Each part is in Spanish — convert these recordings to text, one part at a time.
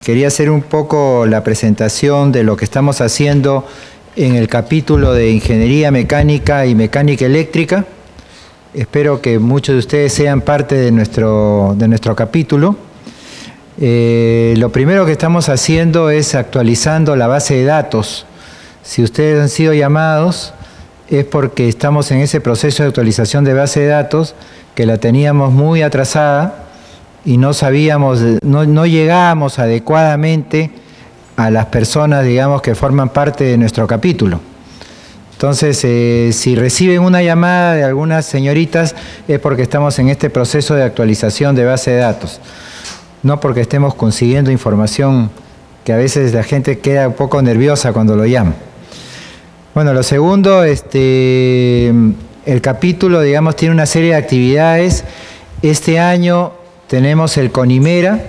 quería hacer un poco la presentación de lo que estamos haciendo en el capítulo de Ingeniería Mecánica y Mecánica Eléctrica. Espero que muchos de ustedes sean parte de nuestro capítulo. Lo primero que estamos haciendo es actualizando la base de datos. Si ustedes han sido llamados, es porque estamos en ese proceso de actualización de base de datos, que la teníamos muy atrasada y no sabíamos, no llegábamos adecuadamente a las personas, digamos, que forman parte de nuestro capítulo. Entonces, si reciben una llamada de algunas señoritas, es porque estamos en este proceso de actualización de base de datos, no porque estemos consiguiendo información, que a veces la gente queda un poco nerviosa cuando lo llama. Bueno, lo segundo, el capítulo, digamos, tiene una serie de actividades. Este año tenemos el CONIMERA,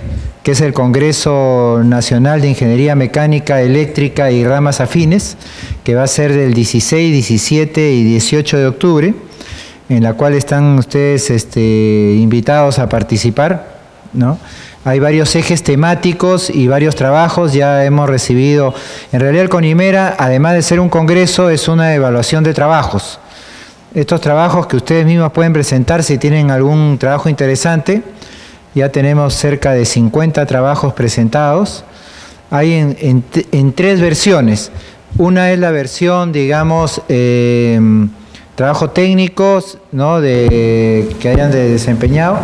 que es el Congreso Nacional de Ingeniería Mecánica, Eléctrica y Ramas Afines, que va a ser del 16, 17 y 18 de octubre, en la cual están ustedes invitados a participar, ¿no? Hay varios ejes temáticos y varios trabajos, ya hemos recibido. En realidad el CONIMERA, además de ser un congreso, es una evaluación de trabajos. Estos trabajos que ustedes mismos pueden presentar si tienen algún trabajo interesante. Ya tenemos cerca de 50 trabajos presentados. Hay en tres versiones. Una es la versión, digamos, trabajos técnicos, ¿no?, que hayan desempeñado,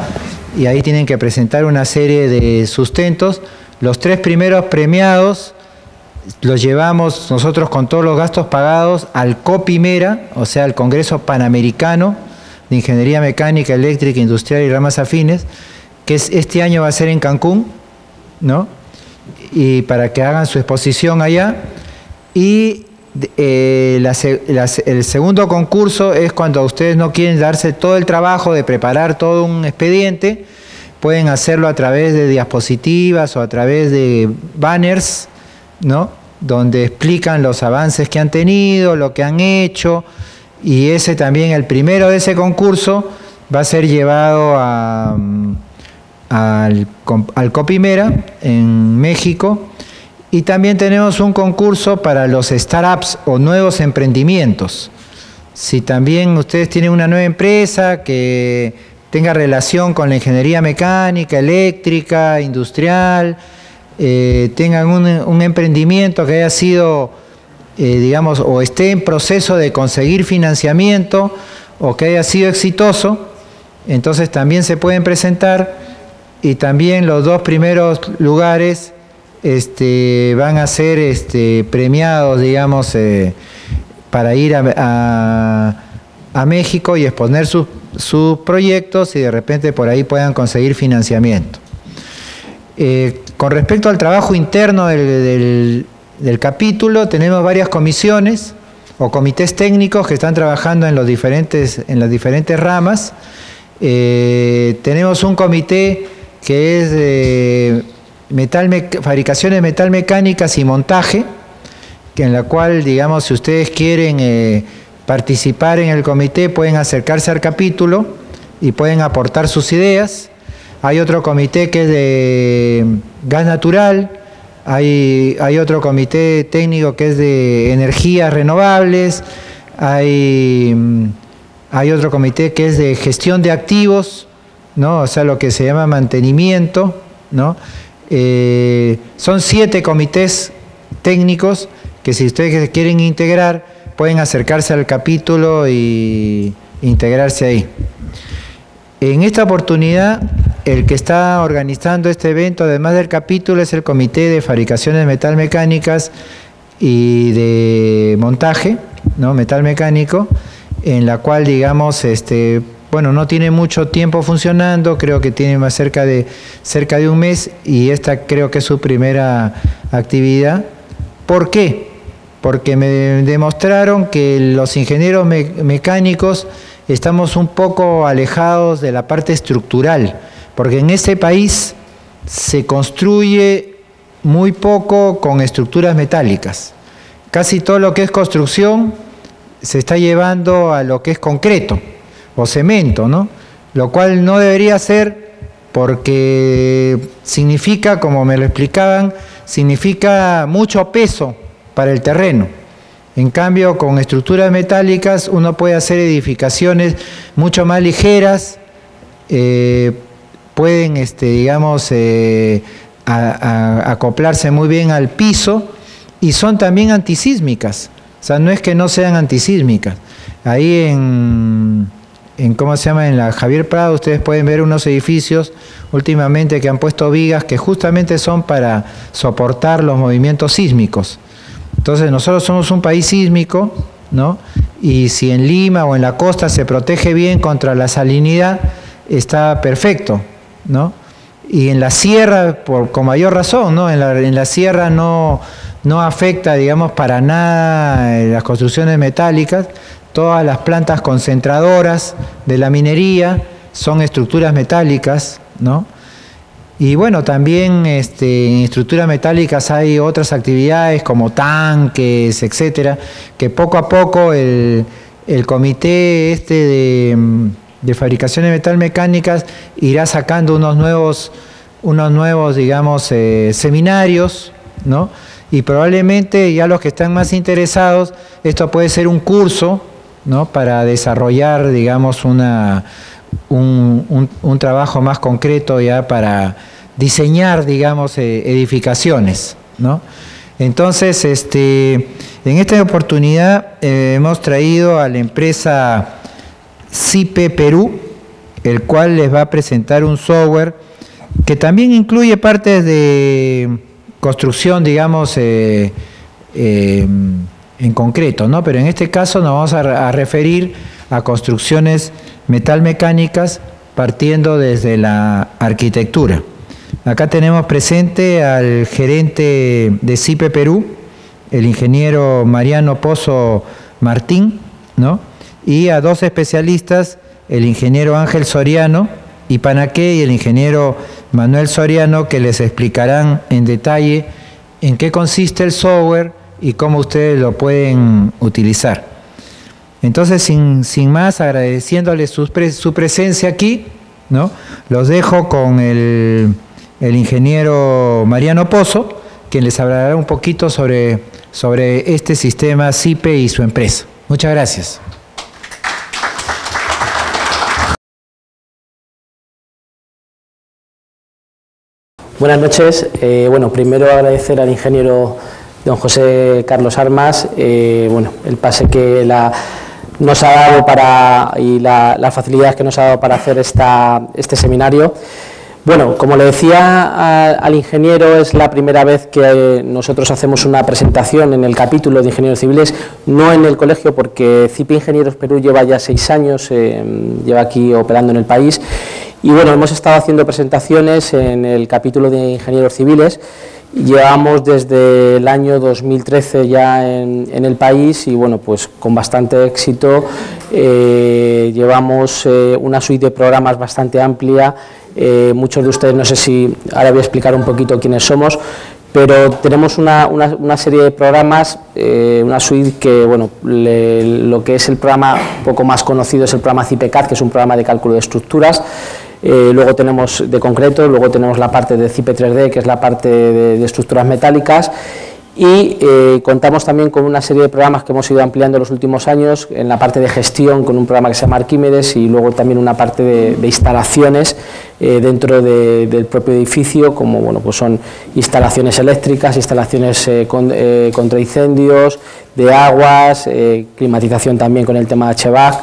y ahí tienen que presentar una serie de sustentos. Los tres primeros premiados los llevamos nosotros con todos los gastos pagados al COPIMERA, o sea, al Congreso Panamericano de Ingeniería Mecánica, Eléctrica, Industrial y Ramas Afines, que este año va a ser en Cancún, ¿no? Y para que hagan su exposición allá. Y el segundo concurso es cuando ustedes no quieren darse todo el trabajo de preparar todo un expediente, pueden hacerlo a través de diapositivas o a través de banners, ¿no?, donde explican los avances que han tenido, lo que han hecho, y ese también, el primero de ese concurso, va a ser llevado al COPIMERA en México. Y también tenemos un concurso para los startups o nuevos emprendimientos. Si también ustedes tienen una nueva empresa que tenga relación con la ingeniería mecánica, eléctrica, industrial, tengan un emprendimiento que haya sido, digamos, o esté en proceso de conseguir financiamiento o que haya sido exitoso, entonces también se pueden presentar, y también los dos primeros lugares van a ser premiados, digamos, para ir a México y exponer sus proyectos, y de repente por ahí puedan conseguir financiamiento. Con respecto al trabajo interno del capítulo, tenemos varias comisiones o comités técnicos que están trabajando en las diferentes ramas. Tenemos un comité que es de fabricaciones metalmecánicas y montaje, en la cual, digamos, si ustedes quieren participar en el comité, pueden acercarse al capítulo y pueden aportar sus ideas. Hay otro comité que es de gas natural, hay otro comité técnico que es de energías renovables, hay otro comité que es de gestión de activos, ¿no?, o sea, lo que se llama mantenimiento, ¿no? Son 7 comités técnicos que, si ustedes quieren integrar, pueden acercarse al capítulo y integrarse ahí. En esta oportunidad, el que está organizando este evento, además del capítulo, es el Comité de Fabricaciones Metalmecánicas y de Montaje, ¿no?, metalmecánico, en la cual, digamos, bueno, no tiene mucho tiempo funcionando, creo que tiene más cerca de un mes, y esta creo que es su primera actividad. ¿Por qué? Porque me demostraron que los ingenieros mecánicos estamos un poco alejados de la parte estructural, porque en este país se construye muy poco con estructuras metálicas. Casi todo lo que es construcción se está llevando a lo que es concreto o cemento, ¿no? Lo cual no debería ser, porque significa, como me lo explicaban, significa mucho peso para el terreno. En cambio, con estructuras metálicas uno puede hacer edificaciones mucho más ligeras, pueden, digamos, acoplarse muy bien al piso y son también antisísmicas. O sea, no es que no sean antisísmicas. Ahí ¿cómo se llama? En la Javier Prado ustedes pueden ver unos edificios últimamente que han puesto vigas que justamente son para soportar los movimientos sísmicos. Entonces nosotros somos un país sísmico, ¿no? Y si en Lima o en la costa se protege bien contra la salinidad, está perfecto, ¿no? Y en la sierra, con mayor razón, ¿no? En la sierra no afecta, digamos, para nada las construcciones metálicas. Todas las plantas concentradoras de la minería son estructuras metálicas, ¿no? Y bueno, también en estructuras metálicas hay otras actividades como tanques, etcétera, que poco a poco el comité de fabricación de metalmecánicas irá sacando unos nuevos, digamos, seminarios, ¿no? Y probablemente ya los que están más interesados, esto puede ser un curso, ¿no? Para desarrollar, digamos, un trabajo más concreto ya para diseñar, digamos, edificaciones, ¿no? Entonces, en esta oportunidad hemos traído a la empresa CIPE Perú, el cual les va a presentar un software que también incluye partes de construcción, digamos, en concreto, ¿no? Pero en este caso nos vamos a referir a construcciones metalmecánicas partiendo desde la arquitectura. Acá tenemos presente al gerente de CIPE Perú, el ingeniero Mariano Pozo Martín, ¿no? Y a dos especialistas, el ingeniero Ángel Soriano y Panaqué y el ingeniero Manuel Soriano, que les explicarán en detalle en qué consiste el software y cómo ustedes lo pueden utilizar. Entonces, sin más, agradeciéndoles su presencia aquí, ¿no? Los dejo con el ingeniero Mariano Pozo, quien les hablará un poquito sobre este sistema CIPE y su empresa. Muchas gracias. Buenas noches. Bueno, primero agradecer al ingeniero don José Carlos Armas, el pase que nos ha dado y las facilidades que nos ha dado para hacer este seminario. Bueno, como le decía al ingeniero, es la primera vez que nosotros hacemos una presentación en el capítulo de Ingenieros Civiles, no en el colegio, porque CIPE Ingenieros Perú lleva ya 6 años, lleva aquí operando en el país, y bueno, hemos estado haciendo presentaciones en el capítulo de Ingenieros Civiles. Llevamos desde el año 2013 ya en el país y bueno, pues con bastante éxito. Llevamos una suite de programas bastante amplia. Muchos de ustedes, no sé si ahora voy a explicar un poquito quiénes somos, pero tenemos una serie de programas, una suite que, bueno, lo que es el programa poco más conocido es el programa CIPE-CAD, que es un programa de cálculo de estructuras. Luego tenemos de concreto, luego tenemos la parte de CIPE 3D, que es la parte de estructuras metálicas, y contamos también con una serie de programas que hemos ido ampliando en los últimos años, en la parte de gestión con un programa que se llama Arquímedes, y luego también una parte de instalaciones dentro del propio edificio, como bueno, pues son instalaciones eléctricas, instalaciones contra incendios, de aguas, climatización también con el tema de HVAC.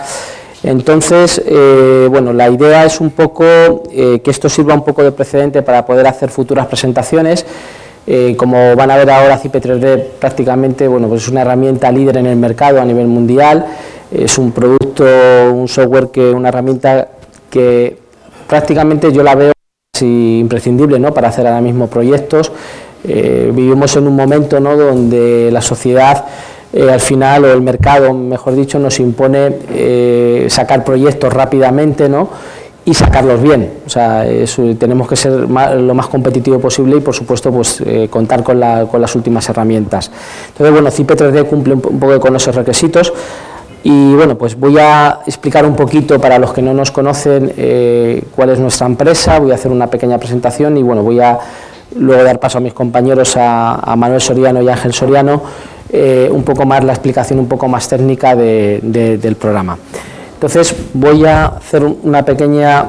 Entonces, bueno, la idea es un poco que esto sirva un poco de precedente para poder hacer futuras presentaciones. Como van a ver ahora, CIPE 3D prácticamente, bueno, pues es una herramienta líder en el mercado a nivel mundial. Es un producto, un software, una herramienta que prácticamente yo la veo casi imprescindible, ¿no?, para hacer ahora mismo proyectos. Vivimos en un momento, ¿no?, donde la sociedad al final, o el mercado, mejor dicho, nos impone sacar proyectos rápidamente, ¿no?, y sacarlos bien. O sea, tenemos que ser lo más competitivo posible y, por supuesto, pues contar con las últimas herramientas. Entonces, bueno, CIPE 3D cumple un poco con esos requisitos. Y bueno, pues voy a explicar un poquito para los que no nos conocen cuál es nuestra empresa, voy a hacer una pequeña presentación y bueno, voy a luego dar paso a mis compañeros, a Manuel Soriano y Ángel Soriano, un poco más la explicación un poco más técnica del programa. Entonces voy a hacer una pequeña,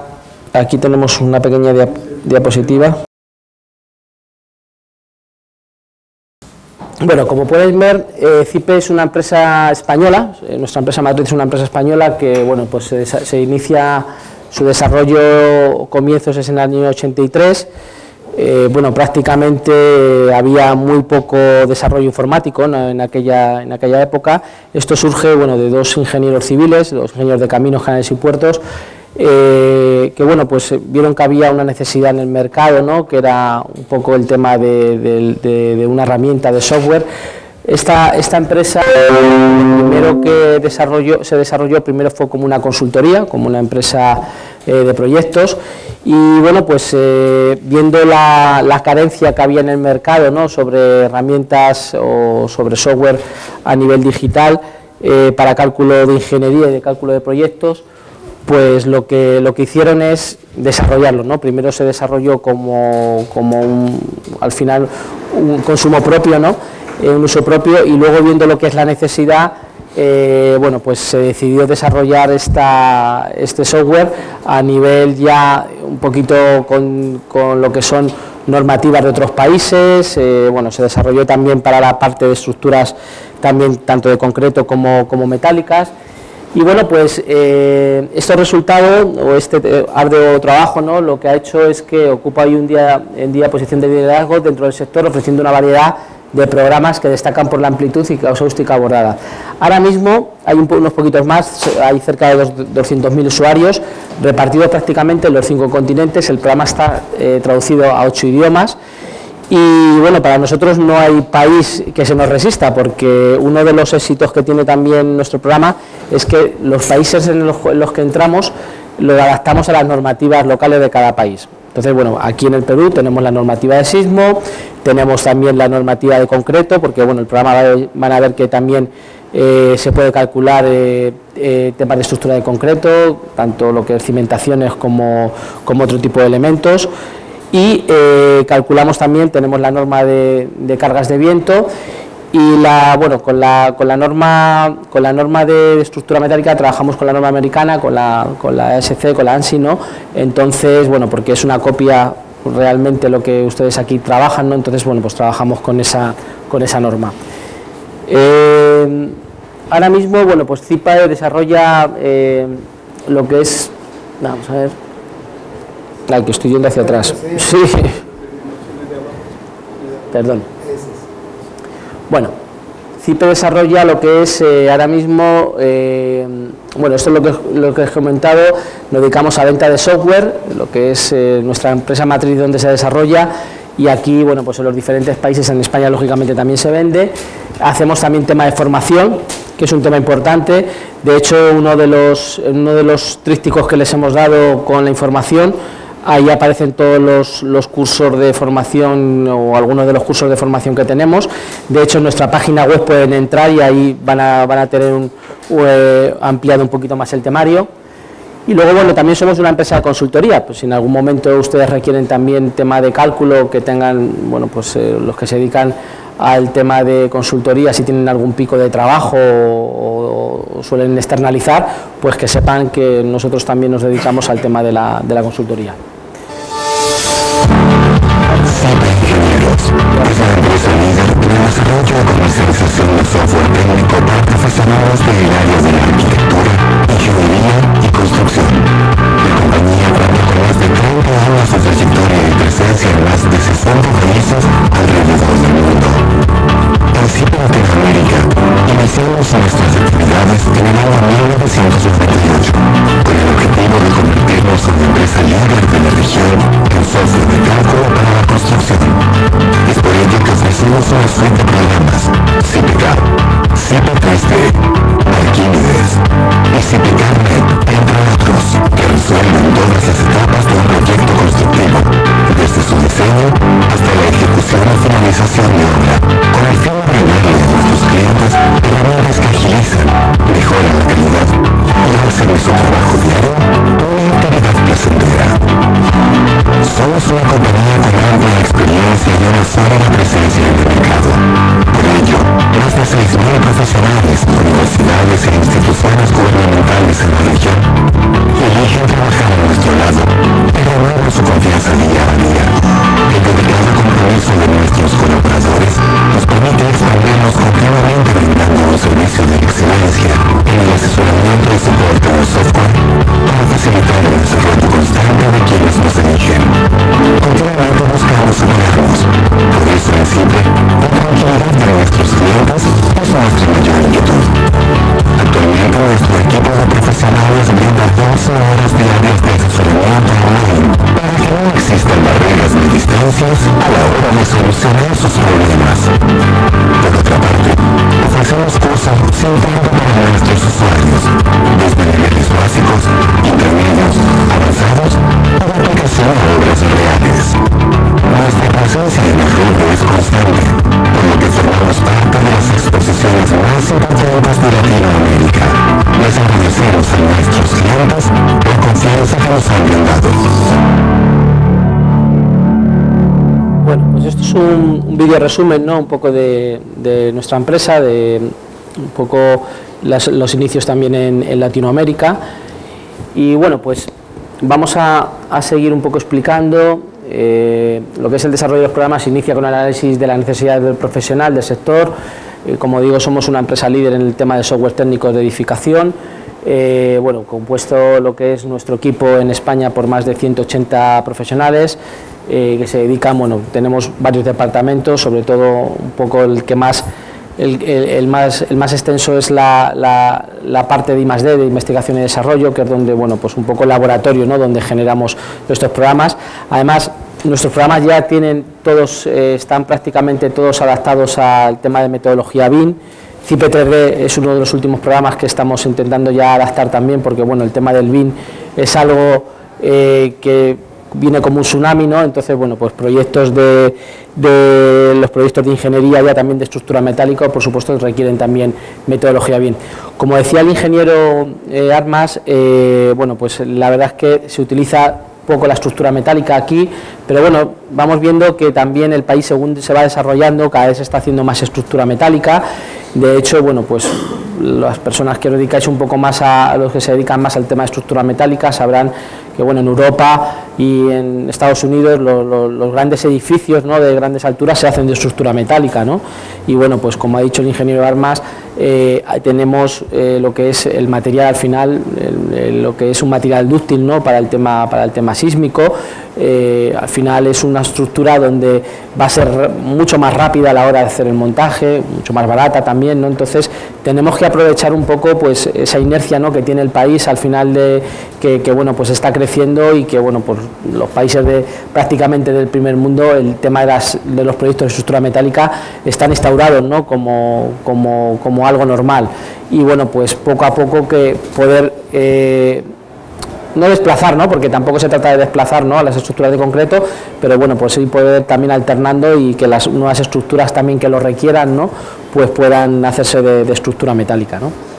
aquí tenemos una pequeña diapositiva. Bueno, como pueden ver, CIPE es una empresa española, nuestra empresa matriz es una empresa española que bueno, pues se inicia su desarrollo, comienzos es en el año 83, bueno, prácticamente había muy poco desarrollo informático, ¿no? en aquella época. Esto surge bueno, de dos ingenieros civiles, dos ingenieros de caminos, canales y puertos, que bueno, pues vieron que había una necesidad en el mercado, ¿no? Que era un poco el tema de una herramienta de software. Esta empresa, primero que se desarrolló, primero fue como una consultoría, como una empresa de proyectos, y bueno, pues viendo la carencia que había en el mercado, ¿no? Sobre herramientas o sobre software a nivel digital para cálculo de ingeniería y de cálculo de proyectos, pues lo que hicieron es desarrollarlo, ¿no? Primero se desarrolló como al final un consumo propio, ¿no? Un uso propio, y luego viendo lo que es la necesidad, bueno, pues se decidió desarrollar este software a nivel ya un poquito con lo que son normativas de otros países. Bueno, se desarrolló también para la parte de estructuras también tanto de concreto como metálicas. Y bueno, pues este resultado o este arduo trabajo, ¿no? Lo que ha hecho es que ocupa hoy en día posición de liderazgo dentro del sector, ofreciendo una variedad de programas que destacan por la amplitud y casuística abordada. Ahora mismo hay unos poquitos más, hay cerca de 200.000 usuarios repartidos prácticamente en los 5 continentes. El programa está traducido a 8 idiomas. Y bueno, para nosotros no hay país que se nos resista, porque uno de los éxitos que tiene también nuestro programa es que los países en los que entramos lo adaptamos a las normativas locales de cada país. Entonces, bueno, aquí en el Perú tenemos la normativa de sismo, tenemos también la normativa de concreto, porque bueno, el programa van a ver que también se puede calcular temas de estructura de concreto, tanto lo que es cimentaciones como otro tipo de elementos. Y calculamos también, tenemos la norma de cargas de viento y bueno, con la norma de estructura metálica trabajamos con la norma americana, con la ESC, con la ANSI, ¿no? Entonces, bueno, porque es una copia realmente lo que ustedes aquí trabajan, ¿no? Entonces, bueno, pues trabajamos con esa norma. Ahora mismo, bueno, pues CIPE desarrolla lo que es, vamos a ver. Ay, que estoy yendo hacia atrás. Sí. Perdón. Bueno, CIPE desarrolla lo que es ahora mismo, bueno, esto es lo que he comentado, nos dedicamos a venta de software, lo que es nuestra empresa matriz donde se desarrolla, y aquí, bueno, pues en los diferentes países, en España lógicamente también se vende. Hacemos también tema de formación, que es un tema importante. De hecho, uno de los trípticos que les hemos dado con la información, ahí aparecen todos los cursos de formación o algunos de los cursos de formación que tenemos. De hecho, en nuestra página web pueden entrar y ahí van a tener ampliado un poquito más el temario. Y luego, bueno, también somos una empresa de consultoría, pues si en algún momento ustedes requieren también tema de cálculo, que tengan, bueno, pues los que se dedican al tema de consultoría, si tienen algún pico de trabajo o suelen externalizar, pues que sepan que nosotros también nos dedicamos al tema de la consultoría. CIPE Ingenieros es la empresa líder en el desarrollo y comercialización de software técnico para profesionales del área de la arquitectura, ingeniería y construcción. La compañía cuenta con más de 30 años de trayectoria y presencia en más de 60 países alrededor del mundo. En CIPE Latinoamérica iniciamos nuestras actividades en el año 1998 con el objetivo de convertirnos en una empresa líder de la región en software de cálculo para la construcción. Es por ello que ofrecemos una suite de programas CIPE CAD, CIPE 3D, Arquímedes y CIPE CAD-NET, entre otros, que resuelven todas las etapas de un proyecto constructivo, desde su diseño hasta la ejecución y finalización de obra, con el fin de brindarle a nuestros clientes herramientas que agilizan, mejoran la sólida presencia en el mercado. Por ello, más de 6.000 profesionales, universidades e instituciones gubernamentales en la región eligen trabajar a nuestro lado y renuevan su confianza día a día. El dedicado compromiso de nuestros colaboradores nos permite expandirnos continuamente brindando un servicio de excelencia en el asesoramiento y soporte del software para facilitar el desarrollo constante de quienes nos eligen. Continuamente buscamos superarnos. Por eso en simple, la tranquilidad de nuestros clientes es nuestra mayor inquietud. Actualmente nuestro equipo de profesionales brinda 12 horas diarias de asesoramiento online para que no existan barreras ni distancias a la hora de solucionar sus problemas. Por otra parte, ofrecemos cursos sin pago para nuestros usuarios, desde niveles básicos, intermedios, avanzados o de aplicación a obras reales. Nuestra presencia en el rubro es constante, por lo que formamos parte de las exposiciones más importantes de Latinoamérica. Les agradecemos a nuestros clientes la confianza que nos han brindado. Bueno, pues esto es un vídeo resumen, ¿no? Un poco de nuestra empresa, de un poco los inicios también en Latinoamérica. Y bueno, pues vamos a seguir un poco explicando lo que es el desarrollo de los programas. Se inicia con el análisis de la necesidad del profesional del sector. Como digo, somos una empresa líder en el tema de software técnico de edificación. Bueno, compuesto lo que es nuestro equipo en España por más de 180 profesionales que se dedican, bueno, tenemos varios departamentos, sobre todo un poco el que más el más extenso es la parte de I+D, de investigación y desarrollo, que es donde, bueno, pues un poco el laboratorio, ¿no?, donde generamos nuestros programas. Además, nuestros programas ya tienen todos, están prácticamente todos adaptados al tema de metodología BIM. CIPE3D es uno de los últimos programas que estamos intentando ya adaptar también, porque bueno, el tema del BIM es algo que viene como un tsunami, ¿no? Entonces, bueno, pues proyectos de los proyectos de ingeniería ya también de estructura metálica, por supuesto, requieren también metodología BIM. Como decía el ingeniero Armas, bueno, pues la verdad es que se utiliza poco la estructura metálica aquí, pero bueno, vamos viendo que también el país, según se va desarrollando, cada vez se está haciendo más estructura metálica. De hecho, bueno, pues las personas que os dedicáis un poco más a los que se dedican más al tema de estructura metálica sabrán que, bueno, en Europa y en Estados Unidos los grandes edificios, ¿no?, de grandes alturas se hacen de estructura metálica, ¿no? Y bueno, pues como ha dicho el ingeniero Armas, tenemos lo que es el material al final, lo que es un material dúctil, ¿no?, para el tema sísmico. Al final es una estructura donde va a ser mucho más rápida a la hora de hacer el montaje, mucho más barata también, ¿no? Entonces tenemos que aprovechar un poco, pues, esa inercia, ¿no?, que tiene el país al final de que bueno, pues está creciendo, y que bueno, pues los países prácticamente del primer mundo, el tema de los proyectos de estructura metálica están instaurados, ¿no?, como algo normal. Y bueno, pues poco a poco que poder no desplazar, ¿no?, porque tampoco se trata de desplazar, ¿no?, a las estructuras de concreto, pero bueno, pues sí poder también alternando, y que las nuevas estructuras también que lo requieran, ¿no?, pues puedan hacerse de estructura metálica, ¿no?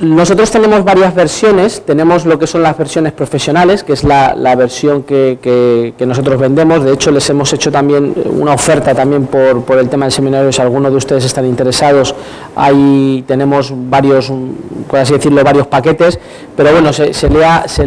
Nosotros tenemos varias versiones. Tenemos lo que son las versiones profesionales, que es la versión que nosotros vendemos. De hecho, les hemos hecho también una oferta también por el tema del seminario. Si alguno de ustedes están interesados, ahí tenemos varios, por así decirlo, varios paquetes, pero bueno, se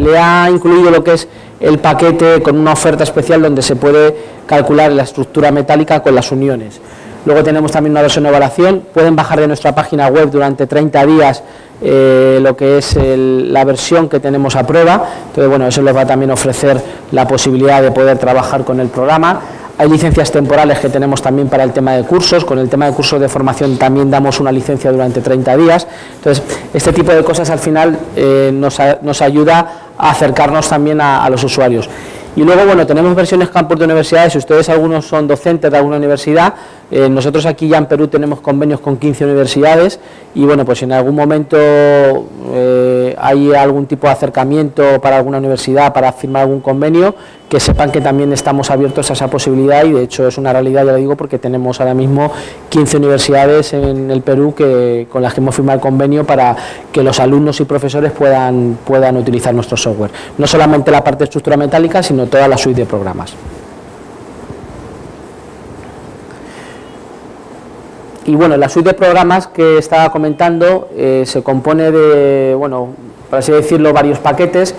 le ha incluido lo que es el paquete con una oferta especial donde se puede calcular la estructura metálica con las uniones. Luego tenemos también una versión de evaluación. Pueden bajar de nuestra página web durante 30 días lo que es la versión que tenemos a prueba. Entonces, bueno, eso les va a también ofrecer la posibilidad de poder trabajar con el programa. Hay licencias temporales que tenemos también para el tema de cursos. Con el tema de cursos de formación también damos una licencia durante 30 días. Entonces, este tipo de cosas al final nos ayuda a acercarnos también a los usuarios. Y luego, bueno, tenemos versiones campus de universidades. Si ustedes algunos son docentes de alguna universidad, nosotros aquí ya en Perú tenemos convenios con 15 universidades, y bueno, pues si en algún momento hay algún tipo de acercamiento para alguna universidad para firmar algún convenio, que sepan que también estamos abiertos a esa posibilidad y de hecho es una realidad, ya lo digo, porque tenemos ahora mismo 15 universidades en el Perú con las que hemos firmado el convenio para que los alumnos y profesores puedan utilizar nuestro software. No solamente la parte de estructura metálica, sino toda la suite de programas. Y bueno, la suite de programas que estaba comentando se compone de, bueno, por así decirlo, varios paquetes.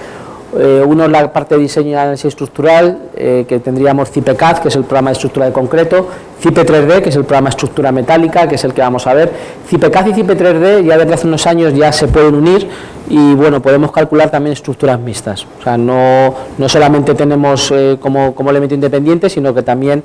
Uno es la parte de diseño y análisis estructural, que tendríamos CIPE-CAD, que es el programa de estructura de concreto, CIPE-3D, que es el programa de estructura metálica, que es el que vamos a ver. CIPE-CAD y CIPE-3D ya desde hace unos años ya se pueden unir y bueno, podemos calcular también estructuras mixtas. O sea, no solamente tenemos como elemento independiente, sino que también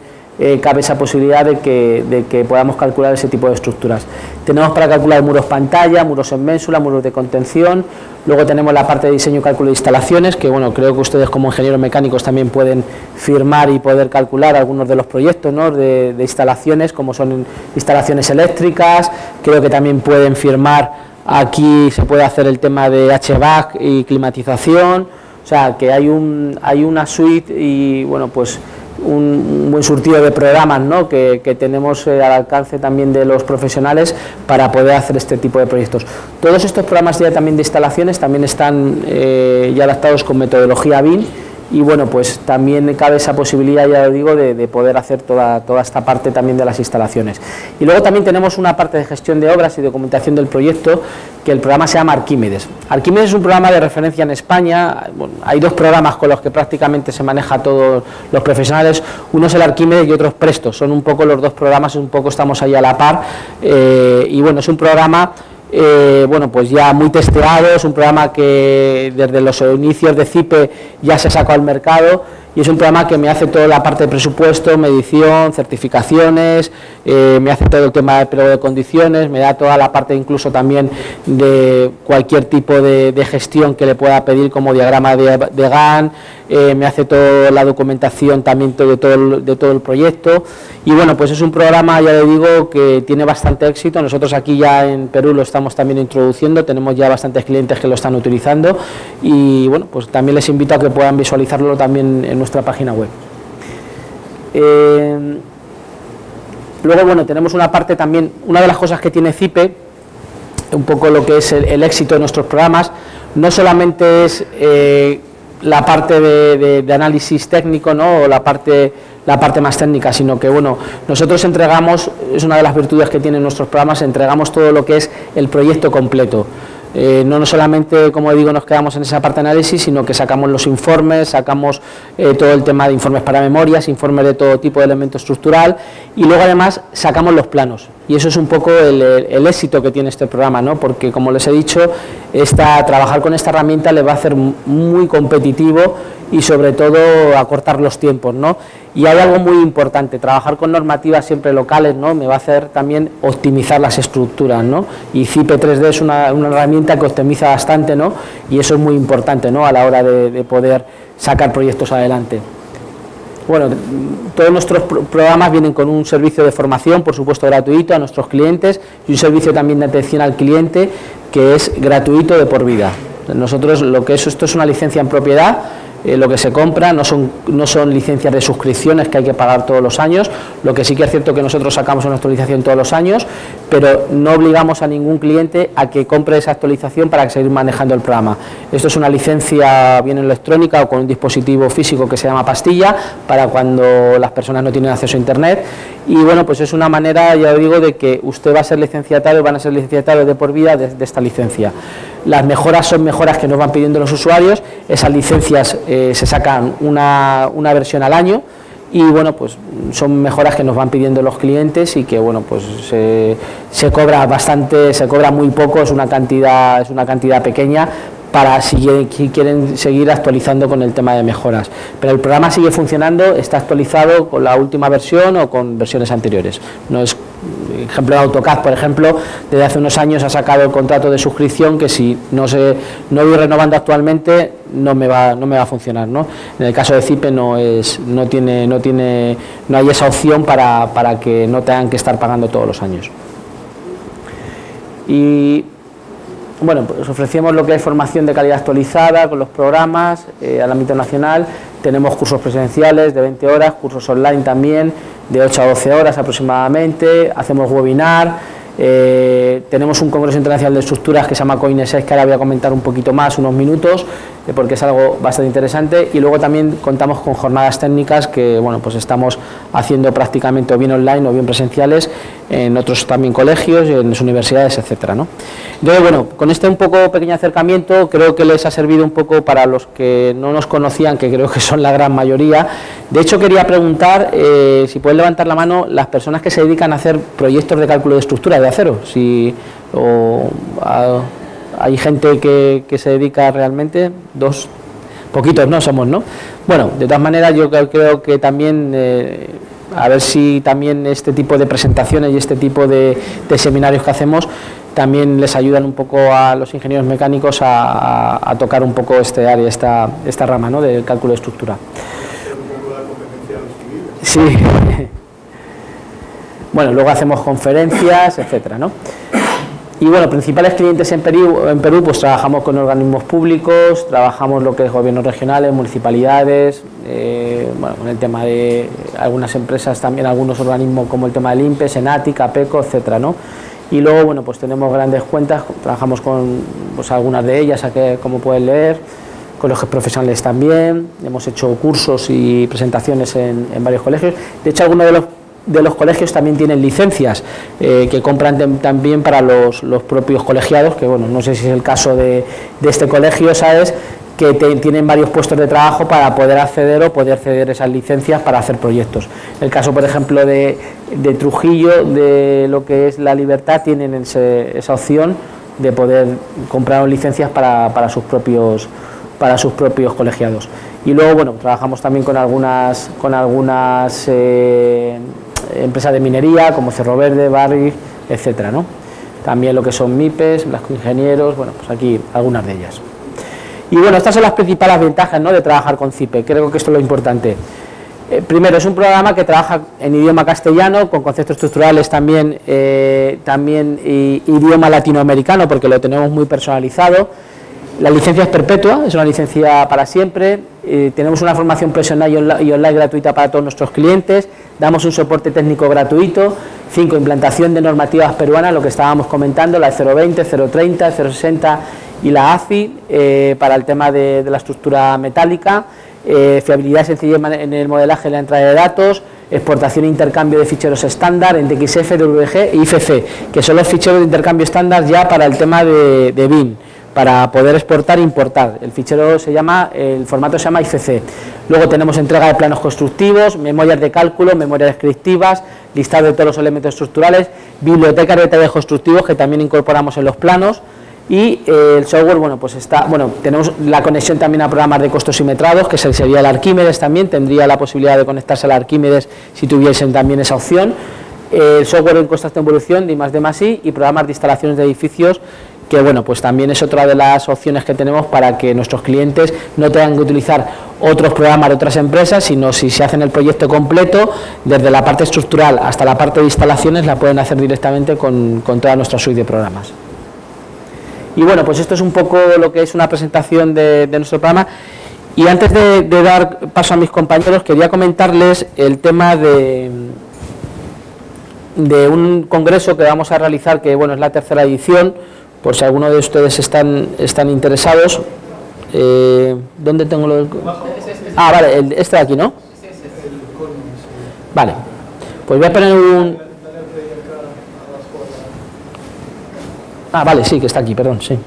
cabe esa posibilidad de que podamos calcular ese tipo de estructuras. Tenemos para calcular muros pantalla, muros en ménsula, muros de contención. Luego tenemos la parte de diseño y cálculo de instalaciones, que bueno, creo que ustedes como ingenieros mecánicos también pueden firmar y poder calcular algunos de los proyectos, ¿no?, de instalaciones, como son instalaciones eléctricas. Creo que también pueden firmar, aquí se puede hacer el tema de HVAC y climatización. O sea, que hay una suite y bueno, pues un buen surtido de programas, ¿no?, que tenemos al alcance también de los profesionales para poder hacer este tipo de proyectos. Todos estos programas ya también de instalaciones también están ya adaptados con metodología BIM y bueno, pues también cabe esa posibilidad, ya lo digo, de poder hacer toda esta parte también de las instalaciones. Y luego también tenemos una parte de gestión de obras y documentación del proyecto, que el programa se llama Arquímedes. Arquímedes es un programa de referencia en España. Bueno, hay dos programas con los que prácticamente se maneja a todos los profesionales, uno es el Arquímedes y otro es Presto, son un poco los dos programas, un poco estamos ahí a la par, y bueno, es un programa bueno, pues ya muy testeado, es un programa que desde los inicios de CIPE ya se sacó al mercado y es un programa que me hace toda la parte de presupuesto, medición, certificaciones, me hace todo el tema de pliego de condiciones, me da toda la parte incluso también de cualquier tipo de gestión que le pueda pedir, como diagrama de GAN, me hace toda la documentación también de todo el proyecto y bueno, pues es un programa, ya le digo, que tiene bastante éxito. Nosotros aquí ya en Perú lo estamos también introduciendo, tenemos ya bastantes clientes que lo están utilizando y bueno, pues también les invito a que puedan visualizarlo también en nuestra página web. Luego, bueno, tenemos una parte también, una de las cosas que tiene CIPE, un poco lo que es el éxito de nuestros programas, no solamente es la parte de análisis técnico, ¿no?, o la parte más técnica, sino que bueno, nosotros entregamos, es una de las virtudes que tienen nuestros programas, entregamos todo lo que es el proyecto completo. No solamente, como digo, nos quedamos en esa parte de análisis, sino que sacamos los informes, sacamos todo el tema de informes para memorias, informes de todo tipo de elemento estructural y luego además sacamos los planos. Y eso es un poco el éxito que tiene este programa, ¿no?, porque como les he dicho, trabajar con esta herramienta le va a hacer muy competitivo y sobre todo acortar los tiempos, ¿no? Y hay algo muy importante, trabajar con normativas siempre locales, ¿no?, me va a hacer también optimizar las estructuras, ¿no? Y CIPE 3D es una herramienta que optimiza bastante, ¿no?, y eso es muy importante, ¿no?, a la hora de poder sacar proyectos adelante. Bueno, todos nuestros programas vienen con un servicio de formación, por supuesto gratuito, a nuestros clientes y un servicio también de atención al cliente que es gratuito de por vida. Nosotros esto es una licencia en propiedad. Lo que se compra no son licencias de suscripciones que hay que pagar todos los años, lo que sí que es cierto que nosotros sacamos una actualización todos los años, pero no obligamos a ningún cliente a que compre esa actualización para seguir manejando el programa. Esto es una licencia bien electrónica o con un dispositivo físico que se llama pastilla, para cuando las personas no tienen acceso a internet, y bueno, pues es una manera, ya os digo, de que usted va a ser licenciatario, van a ser licenciatarios de por vida de esta licencia. Las mejoras son mejoras que nos van pidiendo los usuarios, esas licencias se sacan una versión al año y bueno, pues son mejoras que nos van pidiendo los clientes y que bueno, pues se cobra bastante, se cobra muy poco, es una cantidad pequeña para si quieren seguir actualizando con el tema de mejoras. Pero el programa sigue funcionando, está actualizado con la última versión o con versiones anteriores. No es, ejemplo de AutoCAD, por ejemplo, desde hace unos años ha sacado el contrato de suscripción que si no voy renovando actualmente no me va a funcionar, ¿no? En el caso de CIPE no hay esa opción para que no tengan que estar pagando todos los años. Y bueno, pues ofrecemos lo que es formación de calidad actualizada con los programas al ámbito nacional. Tenemos cursos presenciales de 20 horas, cursos online también de 8 a 12 horas aproximadamente, hacemos webinar. Tenemos un congreso internacional de estructuras que se llama COINESES, que ahora voy a comentar un poquito más, unos minutos, porque es algo bastante interesante, y luego también contamos con jornadas técnicas que bueno, pues estamos haciendo prácticamente o bien online o bien presenciales en otros también colegios, en las universidades, etcétera, ¿no? Entonces, bueno, con este un poco pequeño acercamiento creo que les ha servido un poco para los que no nos conocían, que creo que son la gran mayoría. De hecho, quería preguntar si pueden levantar la mano las personas que se dedican a hacer proyectos de cálculo de estructura de acero, si hay gente que se dedica realmente. Dos, poquitos no somos, ¿no? Bueno, de todas maneras yo creo que también a ver si también este tipo de presentaciones y este tipo de seminarios que hacemos también les ayudan un poco a los ingenieros mecánicos a tocar un poco este área, esta rama, ¿no?, del cálculo de estructura. Sí. Bueno, luego hacemos conferencias, etcétera, ¿no? Y bueno, principales clientes en Perú, pues trabajamos con organismos públicos, trabajamos lo que es gobiernos regionales, municipalidades, bueno, con el tema de algunas empresas también, algunos organismos como el tema del INPE, Senati, Capeco, etcétera, ¿no? Y luego, bueno, pues tenemos grandes cuentas, trabajamos con pues algunas de ellas, como pueden leer, colegios profesionales también, hemos hecho cursos y presentaciones en varios colegios. De hecho, algunos de los colegios también tienen licencias que compran también para los propios colegiados, que bueno, no sé si es el caso de este colegio, ¿sabes?, que tienen varios puestos de trabajo para poder acceder o poder ceder esas licencias para hacer proyectos. El caso, por ejemplo, de Trujillo, de lo que es La Libertad, tienen esa opción de poder comprar licencias para sus propios colegiados. Y luego, bueno, trabajamos también con algunas empresas de minería como Cerro Verde, Barrick, etcétera, ¿no? También lo que son MIPES, Blasco Ingenieros, bueno, pues aquí algunas de ellas. Y bueno, estas son las principales ventajas, ¿no?, de trabajar con CIPE. Creo que esto es lo importante. Primero, es un programa que trabaja en idioma castellano, con conceptos estructurales también idioma latinoamericano, porque lo tenemos muy personalizado. La licencia es perpetua, es una licencia para siempre. Tenemos una formación profesional y online gratuita para todos nuestros clientes. Damos un soporte técnico gratuito. 5, implantación de normativas peruanas, lo que estábamos comentando, la 020, 030, 060 y la AFI, para el tema de la estructura metálica. Fiabilidad y sencillez en el modelaje y la entrada de datos. Exportación e intercambio de ficheros estándar en DXF, WG e IFC, que son los ficheros de intercambio estándar ya para el tema de BIM, para poder exportar e importar. El formato se llama IFC. Luego tenemos entrega de planos constructivos, memorias de cálculo, memorias descriptivas, listado de todos los elementos estructurales, biblioteca de detalles constructivos que también incorporamos en los planos. Y el software, bueno, pues tenemos la conexión también a programas de costos simetrados, que sería el Arquímedes también, tendría la posibilidad de conectarse al Arquímedes si tuviesen también esa opción. El software en constante evolución de I+D+I y programas de instalaciones de edificios, que bueno, pues también es otra de las opciones que tenemos para que nuestros clientes no tengan que utilizar otros programas de otras empresas, sino si se hacen el proyecto completo, desde la parte estructural hasta la parte de instalaciones, la pueden hacer directamente con toda nuestra suite de programas. Y bueno, pues esto es un poco lo que es una presentación de nuestro programa. Y antes de dar paso a mis compañeros, quería comentarles el tema de un congreso que vamos a realizar, que bueno, es la 3ª edición, por si alguno de ustedes están interesados. ¿Dónde tengo lo del...? Ah, vale, este de aquí, ¿no? Vale, pues voy a poner un... Ah, vale, sí, que está aquí, perdón, sí.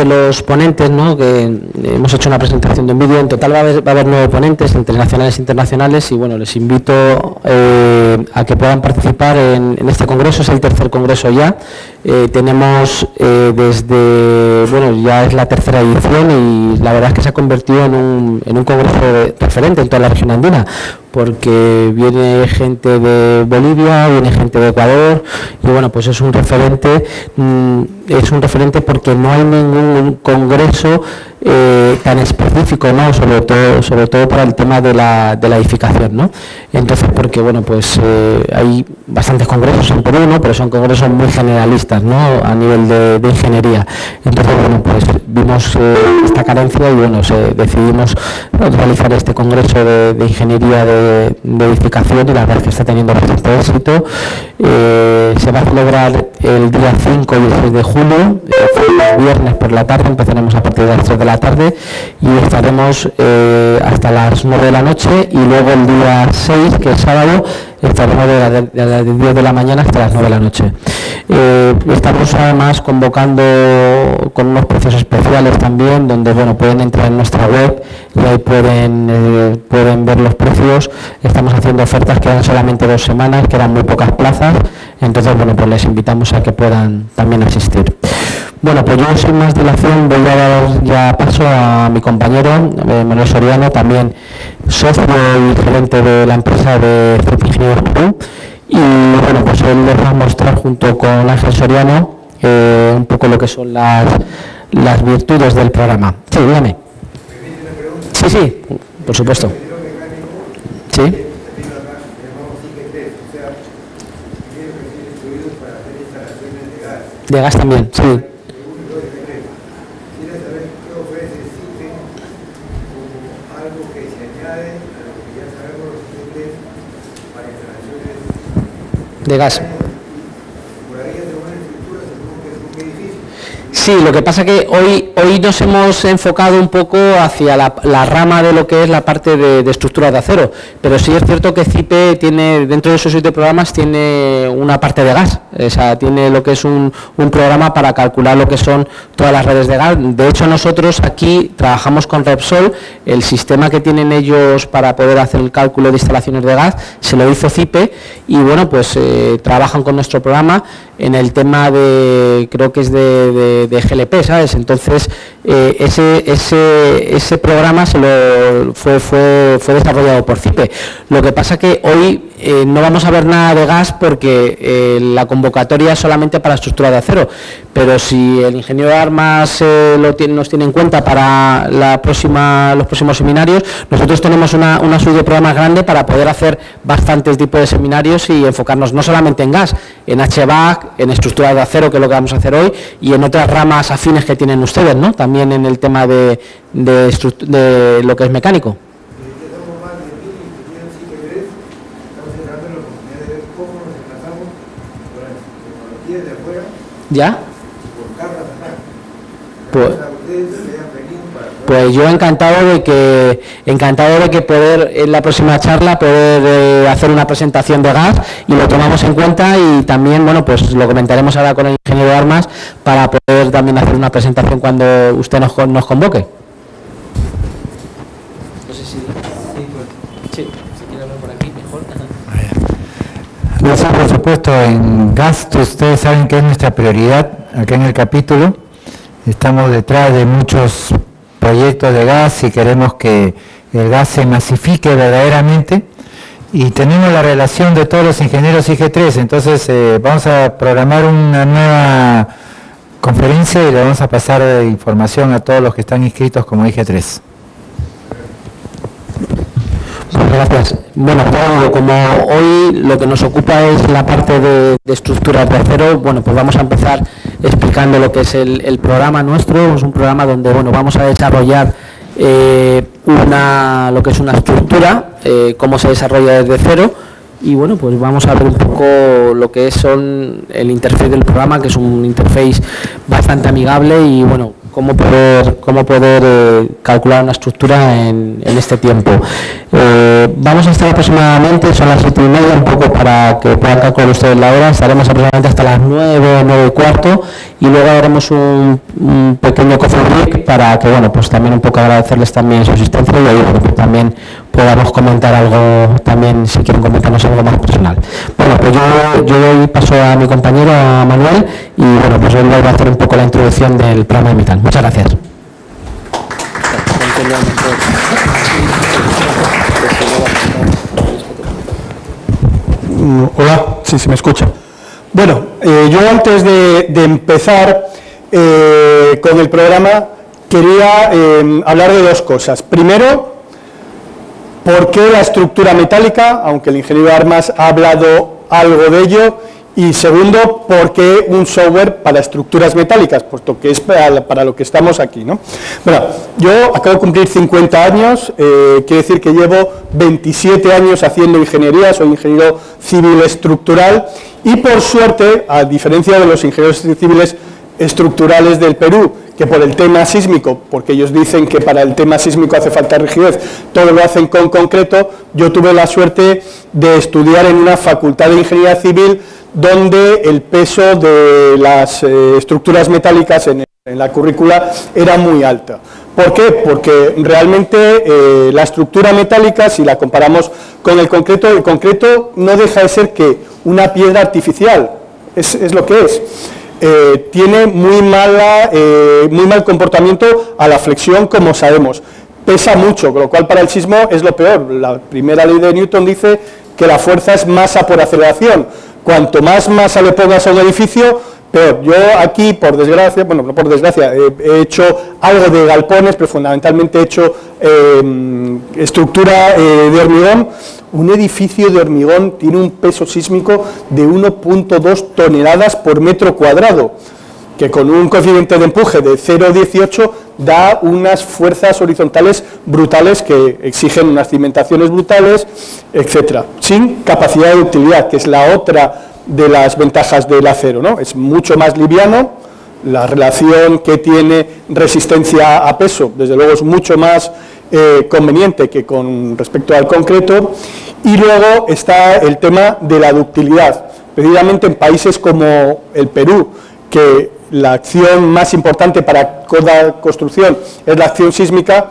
Los ponentes, ¿no? Que hemos hecho una presentación de un vídeo. En total va a haber 9 ponentes entre nacionales e internacionales, y bueno, les invito a que puedan participar en este congreso. Es el tercer congreso ya. Tenemos ya es la tercera edición, y la verdad es que se ha convertido en un congreso referente en toda la región andina, porque viene gente de Bolivia, viene gente de Ecuador, y bueno, pues es un referente porque no hay ningún congreso tan específico, ¿no? sobre todo para el tema de la edificación, ¿no? Entonces, porque bueno, pues hay bastantes congresos en Perú, ¿no? Pero son congresos muy generalistas, ¿no? A nivel de ingeniería. Entonces, bueno, pues vimos esta carencia, y bueno, decidimos realizar este congreso de ingeniería de edificación, y la verdad es que está teniendo bastante éxito. Se va a celebrar el día 5 y el 6 de julio, el viernes por la tarde. Empezaremos a partir de las 3 de la tarde y estaremos hasta las 9 de la noche, y luego el día 6, que es sábado, estaremos de las 10 de la mañana hasta las 9 de la noche. Estamos además convocando con unos precios especiales también, donde bueno, pueden entrar en nuestra web y ahí pueden ver los precios. Estamos haciendo ofertas que eran solamente 2 semanas, que eran muy pocas plazas, entonces bueno, pues les invitamos a que puedan también asistir. Bueno, pues yo sin más dilación voy a dar ya paso a mi compañero Manuel Soriano, también socio y gerente de la empresa de CEP Ingenieros Perú, y bueno, pues él les va a mostrar junto con Ángel Soriano un poco lo que son las virtudes del programa. Sí, dígame. Sí, por supuesto. Sí. De gas también, sí. De gas. Sí, lo que pasa que hoy nos hemos enfocado un poco hacia la rama de lo que es la parte de estructuras de acero, pero sí es cierto que CIPE tiene, dentro de su suite de programas, tiene una parte de gas, o sea, tiene lo que es un programa para calcular lo que son todas las redes de gas. De hecho, nosotros aquí trabajamos con Repsol, el sistema que tienen ellos para poder hacer el cálculo de instalaciones de gas, se lo hizo CIPE, y bueno, pues trabajan con nuestro programa en el tema de, creo que es de GLP, ¿sabes? Entonces, ese programa fue desarrollado por CIPE. Lo que pasa que hoy no vamos a ver nada de gas porque la convocatoria es solamente para estructura de acero, pero si el ingeniero Armas nos tiene en cuenta para los próximos seminarios, nosotros tenemos una suite de programas grande para poder hacer bastantes tipos de seminarios y enfocarnos no solamente en gas, en HVAC, en estructuras de acero, que es lo que vamos a hacer hoy, y en otras ramas afines que tienen ustedes, ¿no? También en el tema de lo que es mecánico. ¿Ya? Pues yo encantado de que poder en la próxima charla poder hacer una presentación de gas, y lo tomamos en cuenta, y también, bueno, pues lo comentaremos ahora con el ingeniero de Armas para poder también hacer una presentación cuando usted nos convoque. No sé si quiere hablar por aquí mejor. Nosotros, por supuesto, en gas, ustedes saben que es nuestra prioridad acá en el capítulo. Estamos detrás de muchos proyectos de gas y queremos que el gas se masifique verdaderamente, y tenemos la relación de todos los ingenieros IG3, entonces vamos a programar una nueva conferencia y le vamos a pasar información a todos los que están inscritos como IG3. Gracias. Bueno, como hoy lo que nos ocupa es la parte de estructuras de acero, bueno, pues vamos a empezar explicando lo que es el programa nuestro. Es un programa donde, bueno, vamos a desarrollar lo que es una estructura, cómo se desarrolla desde cero, y bueno, pues vamos a ver un poco lo que son el interface del programa, que es un interface bastante amigable, y bueno, cómo poder calcular una estructura en este tiempo. Vamos a estar aproximadamente, son las 7:30, un poco para que puedan calcular ustedes la hora, estaremos aproximadamente hasta las 9, 9:15, y luego haremos un pequeño coffee break para que, bueno, pues también un poco agradecerles también su asistencia, y ahí, bueno, pues también podamos comentar algo, también si quieren comentarnos algo más personal. Bueno, pues yo doy paso a mi compañero, a Manuel, y bueno, pues él va a hacer un poco la introducción del programa de Metal. Muchas gracias. Hola, sí, se me escucha. Bueno, yo antes de empezar con el programa quería hablar de dos cosas. Primero, ¿por qué la estructura metálica? Aunque el ingeniero Armas ha hablado algo de ello. Y segundo, ¿por qué un software para estructuras metálicas? Puesto que es para lo que estamos aquí, ¿no? Bueno, yo acabo de cumplir 50 años, quiere decir que llevo 27 años haciendo ingeniería, soy ingeniero civil estructural, y por suerte, a diferencia de los ingenieros civiles estructurales del Perú, que por el tema sísmico, porque ellos dicen que para el tema sísmico hace falta rigidez, todo lo hacen con concreto, yo tuve la suerte de estudiar en una facultad de ingeniería civil donde el peso de las estructuras metálicas en la currícula era muy alta. ¿Por qué? Porque realmente la estructura metálica, si la comparamos con el concreto no deja de ser que una piedra artificial, es lo que es. Tiene muy mal comportamiento a la flexión, como sabemos. Pesa mucho, con lo cual para el sismo es lo peor. La primera ley de Newton dice que la fuerza es masa por aceleración. Cuanto más masa le pongas a un edificio, peor. Yo aquí, por desgracia, bueno, no por desgracia, he hecho algo de galpones, pero fundamentalmente he hecho estructura de hormigón. Un edificio de hormigón tiene un peso sísmico de 1,2 toneladas por metro cuadrado, que con un coeficiente de empuje de 0,18 da unas fuerzas horizontales brutales que exigen unas cimentaciones brutales, etcétera, sin capacidad de utilidad, que es la otra de las ventajas del acero, ¿no? Es mucho más liviano, La relación que tiene resistencia a peso, desde luego, es mucho más conveniente que con respecto al concreto. Y luego está el tema de la ductilidad. Precisamente en países como el Perú, que la acción más importante para toda construcción es la acción sísmica,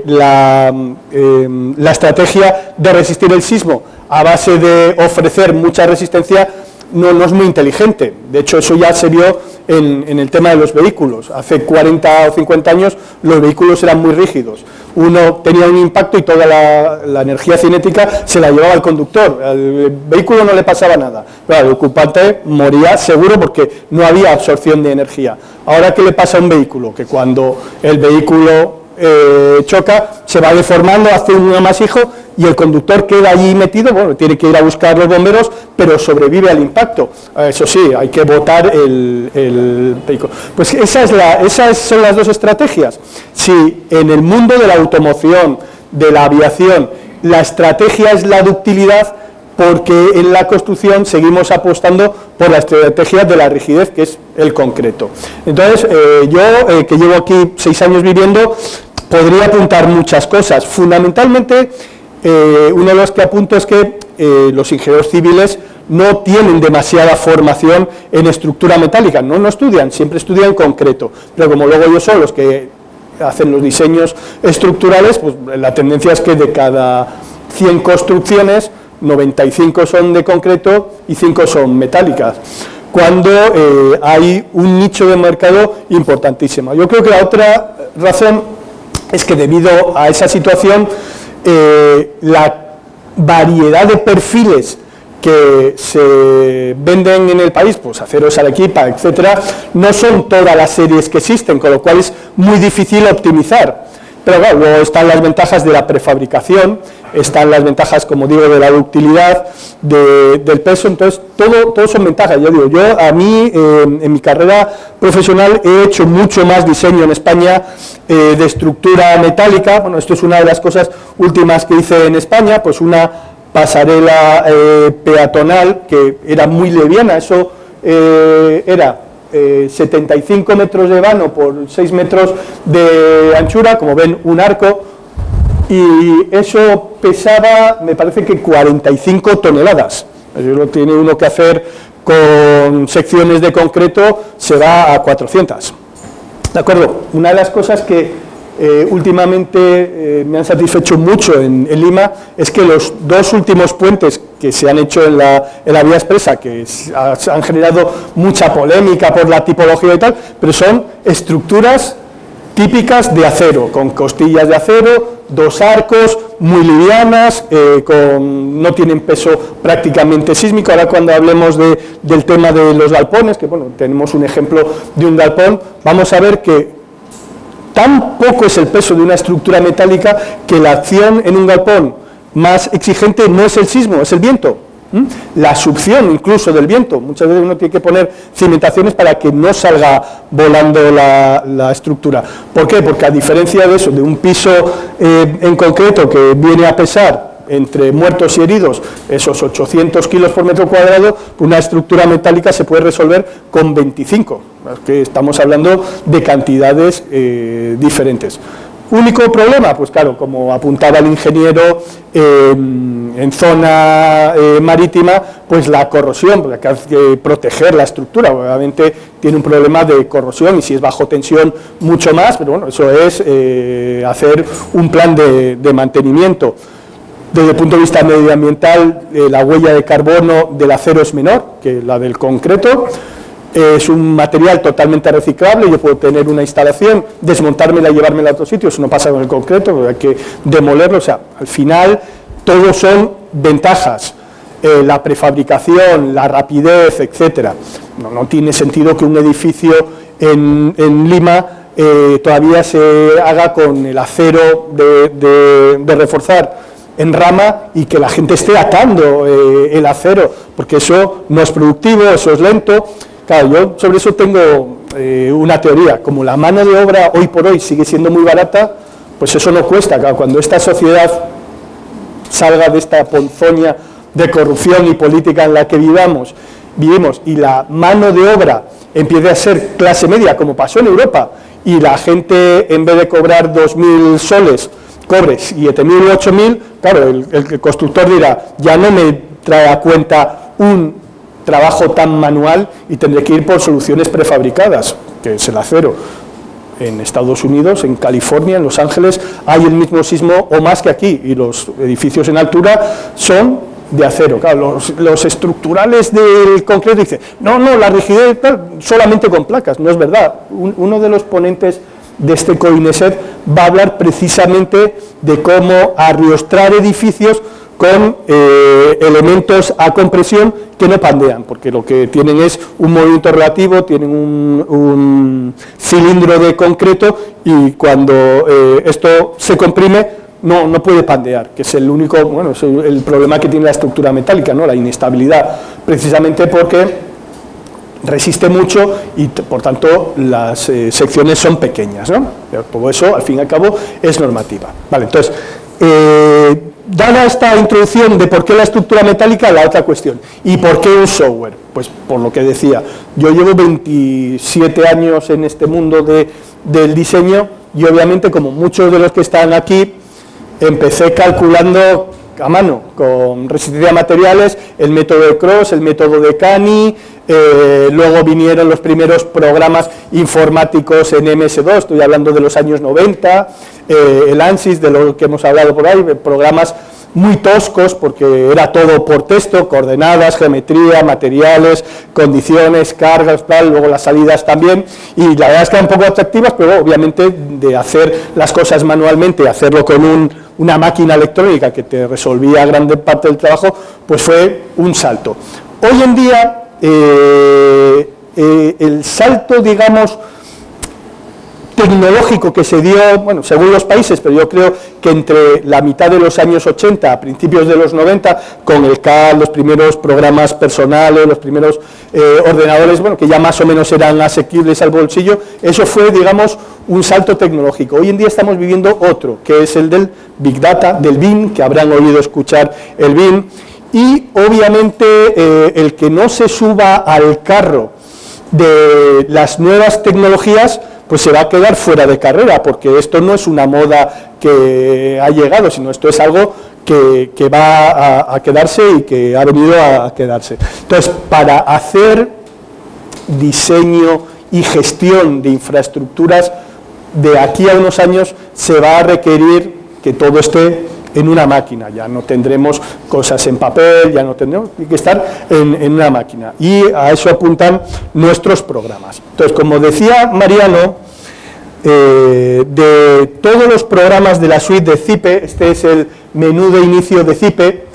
la estrategia de resistir el sismo a base de ofrecer mucha resistencia no es muy inteligente. De hecho, eso ya se vio en el tema de los vehículos. Hace 40 o 50 años los vehículos eran muy rígidos. Uno tenía un impacto y toda la energía cinética se la llevaba al conductor. Al vehículo no le pasaba nada, pero al ocupante moría seguro porque no había absorción de energía. Ahora, ¿qué le pasa a un vehículo? Que cuando el vehículo choca, se va deformando, hace un amasijo y el conductor queda allí metido. Bueno, tiene que ir a buscar los bomberos, pero sobrevive al impacto. Eso sí, hay que botar el vehículo. Pues esas son las dos estrategias. Si en el mundo de la automoción, de la aviación, la estrategia es la ductilidad, porque en la construcción seguimos apostando por la estrategia de la rigidez, que es el concreto. Entonces, yo, que llevo aquí 6 años viviendo, podría apuntar muchas cosas. Fundamentalmente, uno de los que apunto es que los ingenieros civiles no tienen demasiada formación en estructura metálica, no estudian, siempre estudian concreto, pero como luego ellos son los que hacen los diseños estructurales, pues la tendencia es que de cada 100 construcciones, 95 son de concreto y 5 son metálicas, cuando hay un nicho de mercado importantísimo. Yo creo que la otra razón es que debido a esa situación, la variedad de perfiles que se venden en el país, pues Aceros, Arequipa, etcétera, no son todas las series que existen, con lo cual es muy difícil optimizar. Pero claro, luego están las ventajas de la prefabricación, están las ventajas, como digo, de la ductilidad, del peso. Entonces todo son ventajas. A mí en mi carrera profesional he hecho mucho más diseño en España de estructura metálica. Bueno, esto es una de las cosas últimas que hice en España, pues una pasarela peatonal que era muy liviana. Eso era 75 metros de vano por 6 metros de anchura, como ven, un arco, y eso pesaba, me parece que 45 toneladas. Eso lo tiene uno que hacer con secciones de concreto, se va a 400. ¿De acuerdo? Una de las cosas que últimamente me han satisfecho mucho en Lima es que los 2 últimos puentes que se han hecho en la vía expresa, que han generado mucha polémica por la tipología y tal, pero son estructuras típicas de acero, con costillas de acero, 2 arcos, muy livianas, no tienen peso prácticamente sísmico. Ahora, cuando hablemos del tema de los galpones, que bueno, tenemos un ejemplo de un galpón, vamos a ver que tan poco es el peso de una estructura metálica que la acción en un galpón más exigente no es el sismo, es el viento. La succión incluso del viento. Muchas veces uno tiene que poner cimentaciones para que no salga volando la estructura. ¿Por qué? Porque a diferencia de eso, de un piso en concreto que viene a pesar entre muertos y heridos esos 800 kilos por metro cuadrado, una estructura metálica se puede resolver con 25, que estamos hablando de cantidades diferentes. Único problema, pues claro, como apuntaba el ingeniero, en zona marítima, pues la corrosión, porque hay que proteger la estructura, obviamente tiene un problema de corrosión, y si es bajo tensión mucho más, pero bueno, eso es hacer un plan de mantenimiento. Desde el punto de vista medioambiental, la huella de carbono del acero es menor que la del concreto. Es un material totalmente reciclable. Yo puedo tener una instalación, desmontármela y llevármela a otro sitio. Eso no pasa con el concreto, porque hay que demolerlo. O sea, al final, todos son ventajas. La prefabricación, la rapidez, etcétera. No tiene sentido que un edificio en Lima todavía se haga con el acero de reforzar en rama y que la gente esté atando el acero, porque eso no es productivo, eso es lento. Claro, yo sobre eso tengo una teoría. Como la mano de obra hoy por hoy sigue siendo muy barata, pues eso no cuesta. Claro, cuando esta sociedad salga de esta ponzoña de corrupción y política en la que vivamos vivimos y la mano de obra empiece a ser clase media, como pasó en Europa, y la gente en vez de cobrar 2.000 soles, cobre 7.000 o 8.000, claro, el constructor dirá, ya no me trae a cuenta un trabajo tan manual y tendré que ir por soluciones prefabricadas, que es el acero. En Estados Unidos, en California, en Los Ángeles, hay el mismo sismo o más que aquí, y los edificios en altura son de acero. Claro, los estructurales del concreto dicen, no, la rigidez tal, solamente con placas. No es verdad. Uno de los ponentes de este COINESET va a hablar precisamente de cómo arriostrar edificios con elementos a compresión que no pandean, porque lo que tienen es un movimiento relativo, tienen un cilindro de concreto y cuando esto se comprime no puede pandear, que es el único, bueno, es el problema que tiene la estructura metálica, ¿no? La inestabilidad, precisamente porque resiste mucho y por tanto las secciones son pequeñas, ¿no? Pero todo eso al fin y al cabo es normativa. Vale, entonces, dada esta introducción de por qué la estructura metálica, la otra cuestión, ¿y por qué un software? Pues por lo que decía, yo llevo 27 años en este mundo del diseño y obviamente como muchos de los que están aquí, empecé calculando a mano, con resistencia a materiales, el método de Cross, el método de Cani, luego vinieron los primeros programas informáticos en MS2, estoy hablando de los años 90, el ANSYS, de lo que hemos hablado por ahí, programas muy toscos porque era todo por texto, coordenadas, geometría, materiales, condiciones, cargas, tal, luego las salidas también, y la verdad es que eran un poco atractivas, pero obviamente de hacer las cosas manualmente, hacerlo con una máquina electrónica que te resolvía gran parte del trabajo, pues fue un salto. Hoy en día, el salto, digamos, tecnológico que se dio, bueno, según los países, pero yo creo que entre la mitad de los años 80 a principios de los 90, con el CAD, los primeros programas personales, los primeros ordenadores, bueno, que ya más o menos eran asequibles al bolsillo, eso fue, digamos, un salto tecnológico. Hoy en día estamos viviendo otro, que es el del Big Data, del BIM, que habrán oído escuchar el BIM, y obviamente el que no se suba al carro de las nuevas tecnologías, pues se va a quedar fuera de carrera, porque esto no es una moda que ha llegado, sino esto es algo que va a quedarse y que ha venido a quedarse. Entonces, para hacer diseño y gestión de infraestructuras, de aquí a unos años se va a requerir que todo esté en una máquina, ya no tendremos cosas en papel, ya no tendremos, hay que estar en una máquina, y a eso apuntan nuestros programas. Entonces, como decía Mariano, de todos los programas de la suite de CIPE, este es el menú de inicio de CIPE,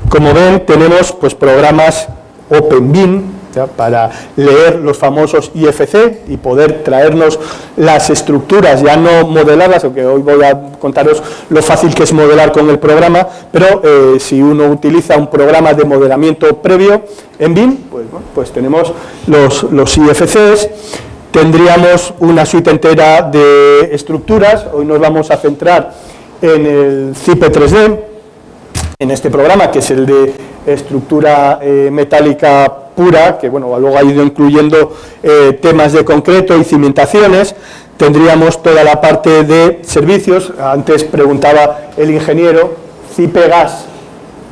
como ven tenemos pues programas OpenBIM, ¿ya? Para leer los famosos IFC y poder traernos las estructuras ya no modeladas, aunque hoy voy a contaros lo fácil que es modelar con el programa, pero si uno utiliza un programa de modelamiento previo en BIM, pues, bueno, pues tenemos los IFCs, tendríamos una suite entera de estructuras. Hoy nos vamos a centrar en el CIPE 3D, en este programa que es el de estructura metálica pura, que bueno, luego ha ido incluyendo temas de concreto y cimentaciones. Tendríamos toda la parte de servicios, antes preguntaba el ingeniero, CIPE Gas.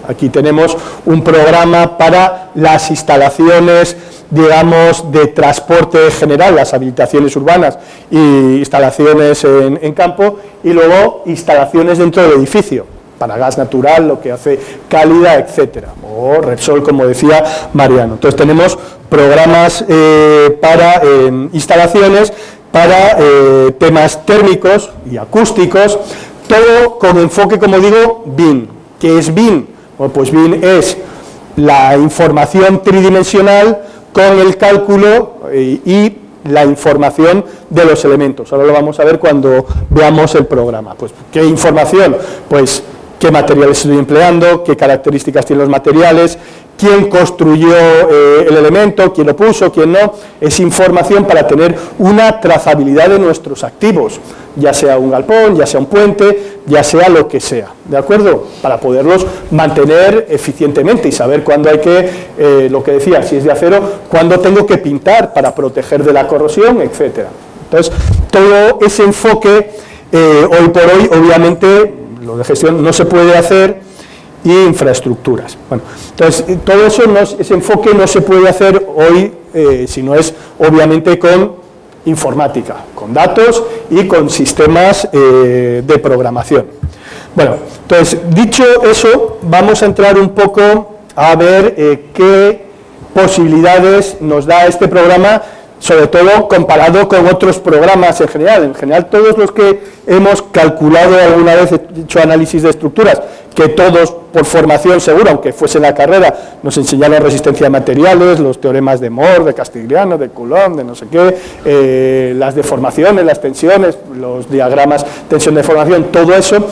Aquí tenemos un programa para las instalaciones, digamos, de transporte general, las habilitaciones urbanas y instalaciones en campo, y luego instalaciones dentro del edificio, para gas natural, lo que hace cálida, etcétera, o Repsol, como decía Mariano. Entonces tenemos programas para instalaciones, para temas térmicos y acústicos, todo con enfoque, como digo, BIM. ¿Qué es BIM? Bueno, pues BIM es la información tridimensional con el cálculo y la información de los elementos. Ahora lo vamos a ver cuando veamos el programa. Pues, ¿qué información? Pues qué materiales estoy empleando, qué características tienen los materiales, quién construyó el elemento, quién lo puso, quién no. Es información para tener una trazabilidad de nuestros activos, ya sea un galpón, ya sea un puente, ya sea lo que sea, ¿de acuerdo? Para poderlos mantener eficientemente y saber cuándo hay que, lo que decía, si es de acero, cuándo tengo que pintar para proteger de la corrosión, etcétera. Entonces, todo ese enfoque, hoy por hoy, obviamente, lo de gestión no se puede hacer, y infraestructuras. Bueno, entonces, todo eso, ese enfoque no se puede hacer hoy, si no es, obviamente, con informática, con datos y con sistemas de programación. Bueno, entonces, dicho eso, vamos a entrar un poco a ver qué posibilidades nos da este programa, sobre todo comparado con otros programas en general. En general, todos los que hemos calculado alguna vez, hecho análisis de estructuras, que todos por formación segura, aunque fuese la carrera, nos enseñaron resistencia de materiales, los teoremas de Moore, de Castigliano, de Coulomb, de no sé qué, las deformaciones, las tensiones, los diagramas tensión-deformación, todo eso,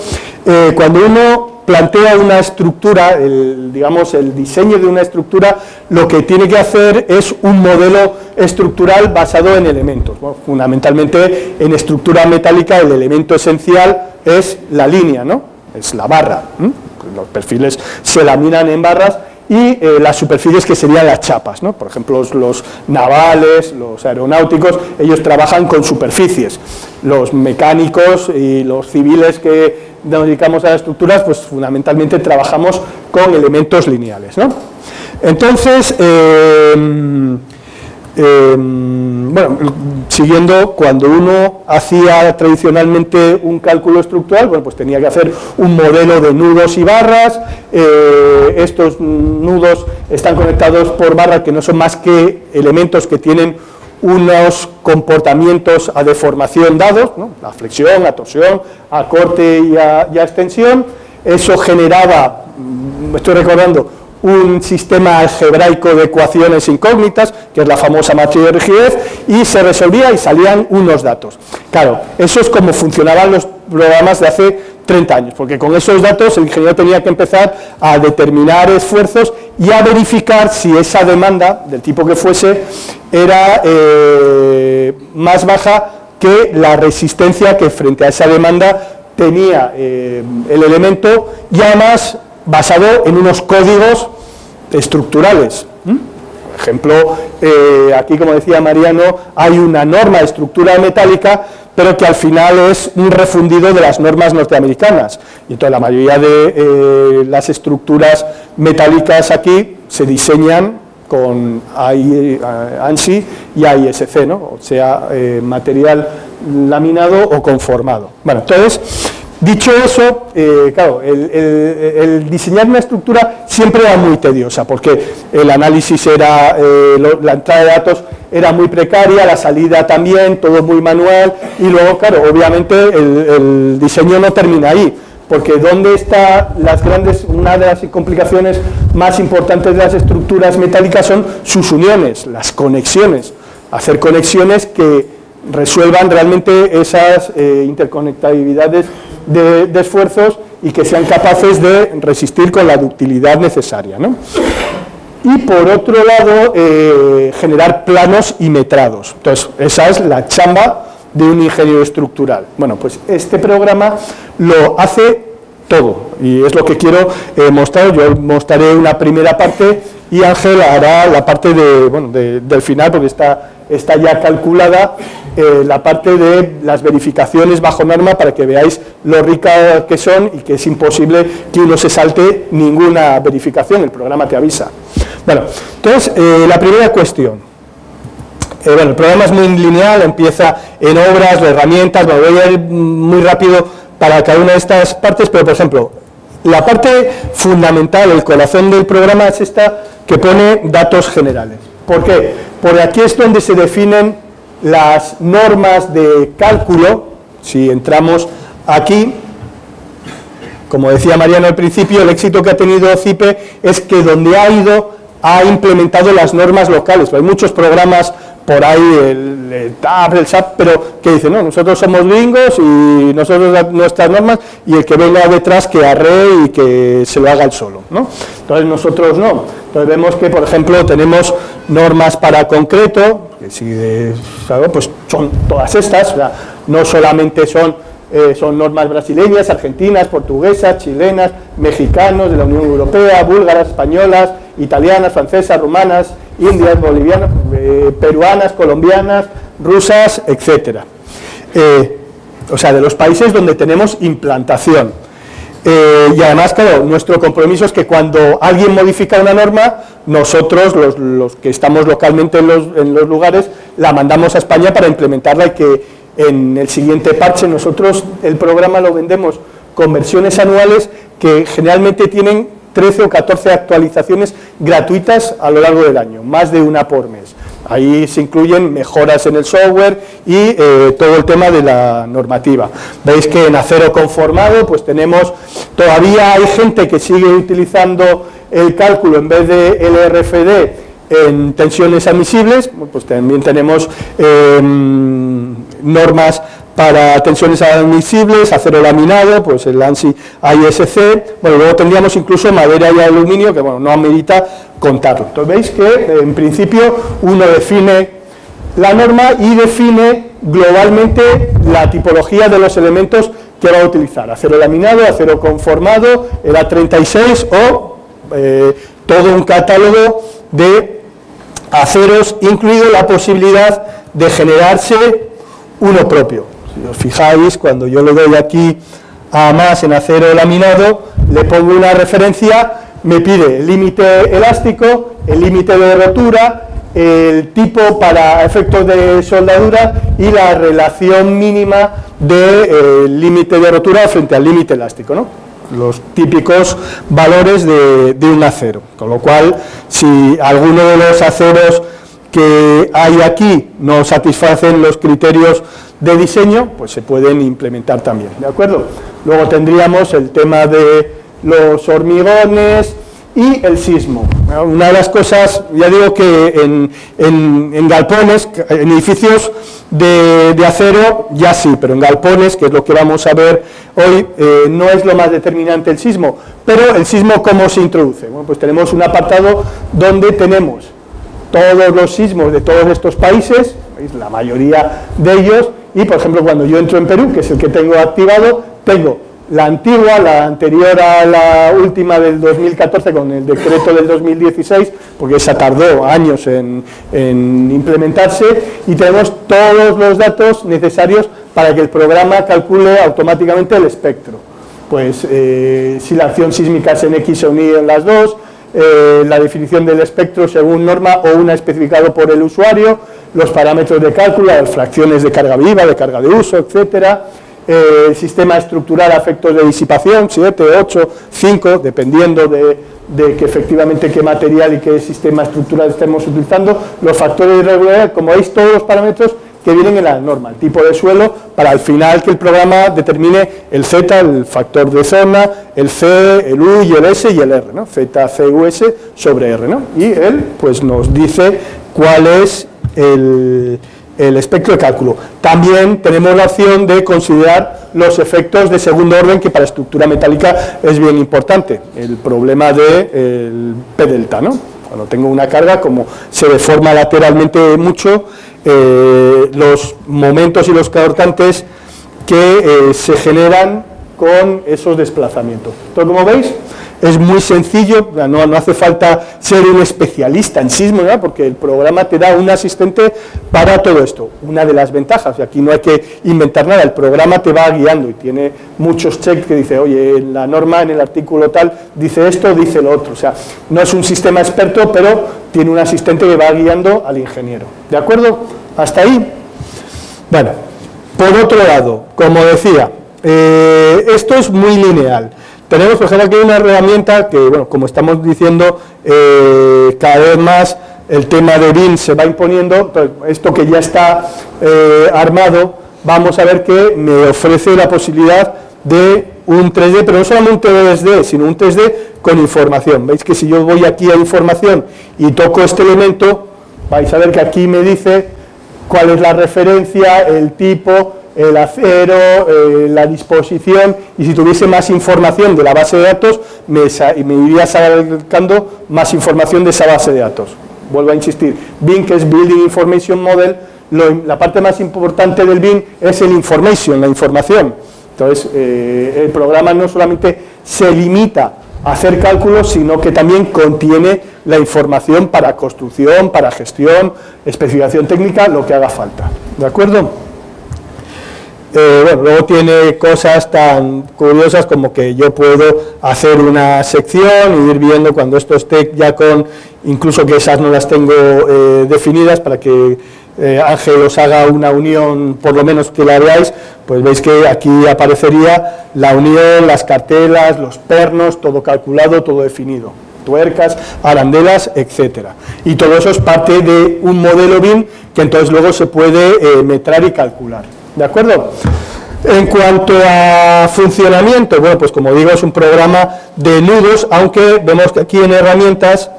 cuando uno plantea una estructura, digamos, el diseño de una estructura, lo que tiene que hacer es un modelo estructural basado en elementos. Bueno, fundamentalmente, en estructura metálica, el elemento esencial es la línea, ¿no? Es la barra. Los perfiles se laminan en barras y las superficies que serían las chapas, ¿no? Por ejemplo, los navales, los aeronáuticos, ellos trabajan con superficies. Los mecánicos y los civiles que nos dedicamos a las estructuras, pues fundamentalmente trabajamos con elementos lineales, ¿no? Entonces, bueno, siguiendo, cuando uno hacía tradicionalmente un cálculo estructural, bueno, pues tenía que hacer un modelo de nudos y barras. Estos nudos están conectados por barras que no son más que elementos que tienen unos comportamientos a deformación dados, ¿no? A flexión, a torsión, a corte y a extensión. Eso generaba, me estoy recordando, un sistema algebraico de ecuaciones incógnitas, que es la famosa matriz de rigidez, y se resolvía y salían unos datos. Claro, eso es como funcionaban los programas de hace 30 años, porque con esos datos el ingeniero tenía que empezar a determinar esfuerzos y a verificar si esa demanda, del tipo que fuese, era más baja que la resistencia que frente a esa demanda tenía el elemento, y además basado en unos códigos estructurales. Por ejemplo, aquí, como decía Mariano, hay una norma de estructura metálica, pero que al final es un refundido de las normas norteamericanas. Y entonces la mayoría de las estructuras metálicas aquí se diseñan con ANSI y AISC, ¿no? O sea, material laminado o conformado. Bueno, entonces, dicho eso, claro, el diseñar una estructura siempre era muy tediosa, porque el análisis era, la entrada de datos era muy precaria, la salida también, todo muy manual, y luego, claro, obviamente el diseño no termina ahí, porque ¿dónde está una de las complicaciones más importantes de las estructuras metálicas son sus uniones, las conexiones, hacer conexiones que resuelvan realmente esas interconectabilidades de esfuerzos y que sean capaces de resistir con la ductilidad necesaria, ¿no? Y por otro lado, generar planos y metrados. Entonces, esa es la chamba de un ingeniero estructural. Bueno, pues este programa lo hace todo, y es lo que quiero mostrar. Yo mostraré una primera parte y Ángel hará la parte del final, porque está ya calculada la parte de las verificaciones bajo norma, para que veáis lo ricas que son y que es imposible que uno se salte ninguna verificación, el programa te avisa. Bueno, entonces, la primera cuestión. Bueno, el programa es muy lineal, empieza en obras, herramientas, bueno, voy a ir muy rápido para cada una de estas partes, pero por ejemplo, la parte fundamental, el corazón del programa es esta que pone datos generales. ¿Por qué? Porque aquí es donde se definen las normas de cálculo. Si entramos aquí, como decía Mariano al principio, el éxito que ha tenido CIPE es que donde ha implementado las normas locales. Hay muchos programas por ahí el TAP, el SAP, pero que dice, no, nosotros somos gringos y nosotros nuestras normas, y el que venga detrás que arree y que se lo haga él solo, ¿no? Entonces nosotros no. Entonces vemos que, por ejemplo, tenemos normas para concreto, que si pues son todas estas, o sea, no solamente son normas brasileñas, argentinas, portuguesas, chilenas, mexicanos, de la Unión Europea, búlgaras, españolas, italianas, francesas, rumanas, indias, bolivianas, peruanas, colombianas, rusas, etcétera. O sea, de los países donde tenemos implantación. Y además, claro, nuestro compromiso es que cuando alguien modifica una norma, nosotros, los que estamos localmente en los lugares, la mandamos a España para implementarla, y que en el siguiente parche nosotros el programa lo vendemos con versiones anuales que generalmente tienen 13 o 14 actualizaciones gratuitas a lo largo del año, más de una por mes. Ahí se incluyen mejoras en el software y todo el tema de la normativa. Veis que en acero conformado pues todavía hay gente que sigue utilizando el cálculo en vez de LRFD en tensiones admisibles. Pues también tenemos normas para tensiones admisibles, acero laminado, pues el ANSI AISC, bueno, luego tendríamos incluso madera y aluminio, que bueno, no amerita contarlo. Entonces veis que en principio uno define la norma y define globalmente la tipología de los elementos que va a utilizar, acero laminado, acero conformado, el A36 o todo un catálogo de aceros, incluido la posibilidad de generarse uno propio. Si os fijáis, cuando yo le doy aquí a más en acero laminado, le pongo una referencia, me pide el límite elástico, el límite de rotura, el tipo para efectos de soldadura y la relación mínima del límite de rotura frente al límite elástico, ¿no? Los típicos valores de un acero, con lo cual si alguno de los aceros que hay aquí no satisfacen los criterios de diseño, pues se pueden implementar también, ¿de acuerdo? Luego tendríamos el tema de los hormigones y el sismo. Una de las cosas, ya digo que en galpones, en edificios de acero ya sí, pero en galpones, que es lo que vamos a ver hoy, no es lo más determinante el sismo. Pero el sismo, ¿cómo se introduce? Bueno, pues tenemos un apartado donde tenemos todos los sismos de todos estos países, ¿veis? La mayoría de ellos, y por ejemplo cuando yo entro en Perú, que es el que tengo activado, tengo la antigua, la anterior a la última del 2014 con el decreto del 2016, porque esa tardó años en implementarse, y tenemos todos los datos necesarios para que el programa calcule automáticamente el espectro. Pues si la acción sísmica es en X o en Y en las dos, la definición del espectro según norma o una especificado por el usuario, los parámetros de cálculo, las fracciones de carga viva, de carga de uso, etcétera, el sistema estructural a efectos de disipación, 7, 8, 5, dependiendo de que efectivamente qué material y qué sistema estructural estemos utilizando, los factores de irregularidad, como veis, todos los parámetros que vienen en la norma, el tipo de suelo, para al final que el programa determine el Z, el factor de zona, el C, el U y el S y el R, ¿no? Z, C, U, S sobre R, ¿no? Y él pues nos dice cuál es el espectro de cálculo. También tenemos la opción de considerar los efectos de segundo orden, que para estructura metálica es bien importante, el problema del P delta, ¿no? Cuando tengo una carga, como se deforma lateralmente mucho, los momentos y los cortantes que se generan con esos desplazamientos. Entonces, como veis, es muy sencillo, no hace falta ser un especialista en sismo, ¿no? Porque el programa te da un asistente para todo esto. Una de las ventajas, y aquí no hay que inventar nada, el programa te va guiando y tiene muchos checks que dice, oye, en la norma, en el artículo tal, dice esto, dice lo otro. O sea, no es un sistema experto, pero tiene un asistente que va guiando al ingeniero. ¿De acuerdo? ¿Hasta ahí? Bueno, por otro lado, como decía, esto es muy lineal. Tenemos, por ejemplo, aquí una herramienta que, bueno, como estamos diciendo, cada vez más el tema de BIM se va imponiendo. Entonces, esto que ya está armado, vamos a ver que me ofrece la posibilidad de un 3D, pero no solamente un 3D, sino un 3D con información. Veis que si yo voy aquí a información y toco este elemento, vais a ver que aquí me dice cuál es la referencia, el tipo, el acero, la disposición, y si tuviese más información de la base de datos, me iría sacando más información de esa base de datos. Vuelvo a insistir, BIM, que es Building Information Model, la parte más importante del BIM es el information, la información. Entonces, el programa no solamente se limita a hacer cálculos, sino que también contiene la información para construcción, para gestión, especificación técnica, lo que haga falta. ¿De acuerdo? Bueno, luego tiene cosas tan curiosas como que yo puedo hacer una sección y ir viendo cuando esto esté ya con, incluso que esas no las tengo definidas para que Ángel os haga una unión, por lo menos que la veáis, pues veis que aquí aparecería la unión, las cartelas, los pernos, todo calculado, todo definido, tuercas, arandelas, etcétera. Y todo eso es parte de un modelo BIM que entonces luego se puede metrar y calcular. ¿De acuerdo? En cuanto a funcionamiento, bueno, pues como digo, es un programa de nudos, aunque vemos que aquí en herramientas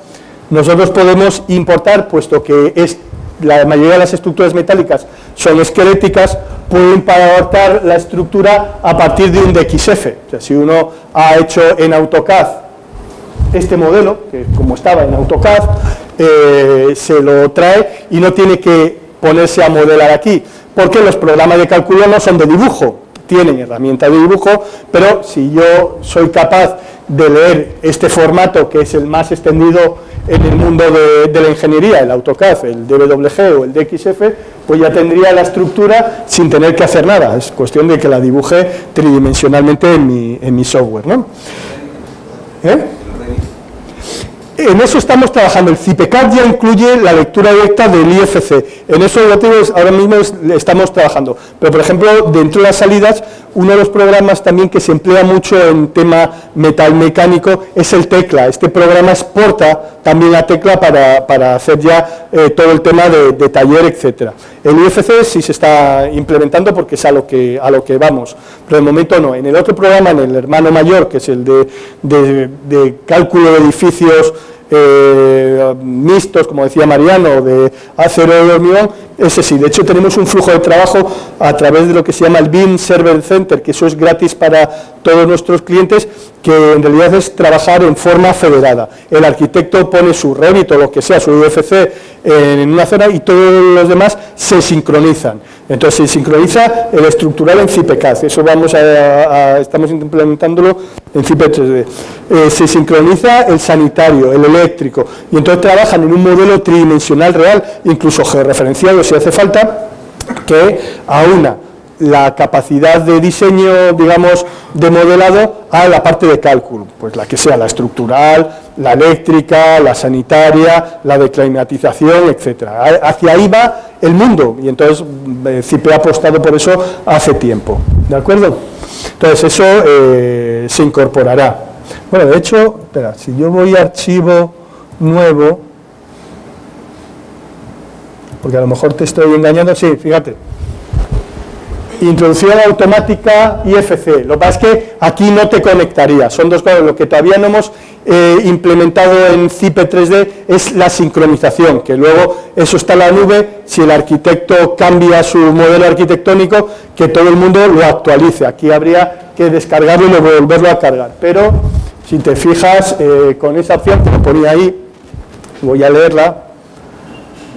nosotros podemos importar, puesto que la mayoría de las estructuras metálicas son esqueléticas, puedo importar la estructura a partir de un DXF. O sea, si uno ha hecho en AutoCAD este modelo, que como estaba en AutoCAD, se lo trae y no tiene que ponerse a modelar aquí, porque los programas de cálculo no son de dibujo, tienen herramientas de dibujo, pero si yo soy capaz de leer este formato, que es el más extendido en el mundo de la ingeniería, el AutoCAD, el DWG o el DXF, pues ya tendría la estructura sin tener que hacer nada, es cuestión de que la dibuje tridimensionalmente en mi software, ¿no? En eso estamos trabajando. El CIPECAD ya incluye la lectura directa del IFC. En eso ahora mismo estamos trabajando. Pero, por ejemplo, dentro de las salidas, uno de los programas también que se emplea mucho en tema metalmecánico es el Tecla. Este programa exporta también la Tecla para hacer ya todo el tema de taller, etcétera. El IFC sí se está implementando porque es a lo que vamos, pero de momento no. En el otro programa, en el hermano mayor, que es el de cálculo de edificios mixtos, como decía Mariano, de acero y hormigón, ese sí. De hecho, tenemos un flujo de trabajo a través de lo que se llama el BIM Server Center, que eso es gratis para todos nuestros clientes, que en realidad es trabajar en forma federada. El arquitecto pone su Revit o lo que sea, su UFC en una zona y todos los demás se sincronizan. Entonces se sincroniza el estructural en CIPECAD, eso estamos implementándolo en CIPE 3D. Se sincroniza el sanitario, el eléctrico, y entonces trabajan en un modelo tridimensional real, incluso georreferenciado si hace falta, que aúna la capacidad de diseño, digamos, de modelado a la parte de cálculo, pues la que sea, la estructural, la eléctrica, la sanitaria, la de climatización, etcétera. Hacia ahí va el mundo, y entonces CIPE ha apostado por eso hace tiempo, ¿de acuerdo? Entonces eso se incorporará. Bueno, de hecho, espera, si yo voy a archivo nuevo, porque a lo mejor te estoy engañando, sí, fíjate. Introducción automática IFC. Lo que pasa es que aquí no te conectaría. Son dos cosas. Lo que todavía no hemos implementado en CIPE 3D es la sincronización, que luego eso está en la nube. Si el arquitecto cambia su modelo arquitectónico, que todo el mundo lo actualice. Aquí habría que descargarlo y volverlo a cargar. Pero si te fijas con esa opción, que lo ponía ahí, voy a leerla.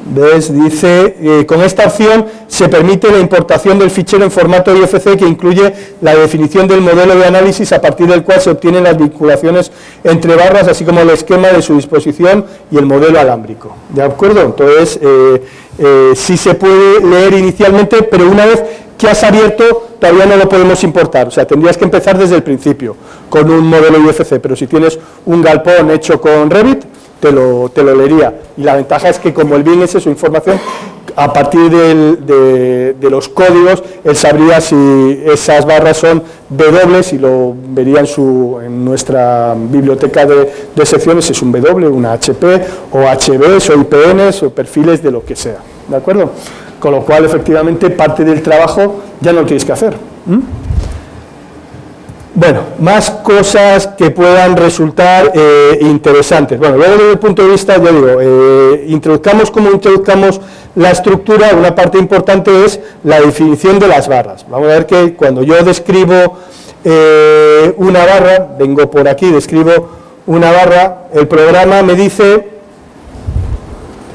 ¿Ves? Dice, con esta opción se permite la importación del fichero en formato IFC que incluye la definición del modelo de análisis a partir del cual se obtienen las vinculaciones entre barras, así como el esquema de su disposición y el modelo alámbrico. ¿De acuerdo? Entonces, sí se puede leer inicialmente, pero una vez que has abierto, todavía no lo podemos importar. O sea, tendrías que empezar desde el principio con un modelo IFC, pero si tienes un galpón hecho con Revit, te lo leería. Y la ventaja es que como el BIM es su información, a partir de los códigos, él sabría si esas barras son W, y lo vería en nuestra biblioteca de secciones, si es un W, una HP, o HBs, o IPNs, o perfiles de lo que sea. ¿De acuerdo? Con lo cual, efectivamente, parte del trabajo ya no lo tienes que hacer. Bueno, más cosas que puedan resultar interesantes. Bueno, luego desde el punto de vista, ya digo, introduzcamos la estructura. Una parte importante es la definición de las barras. Vamos a ver que cuando yo describo una barra, vengo por aquí, describo una barra, el programa me dice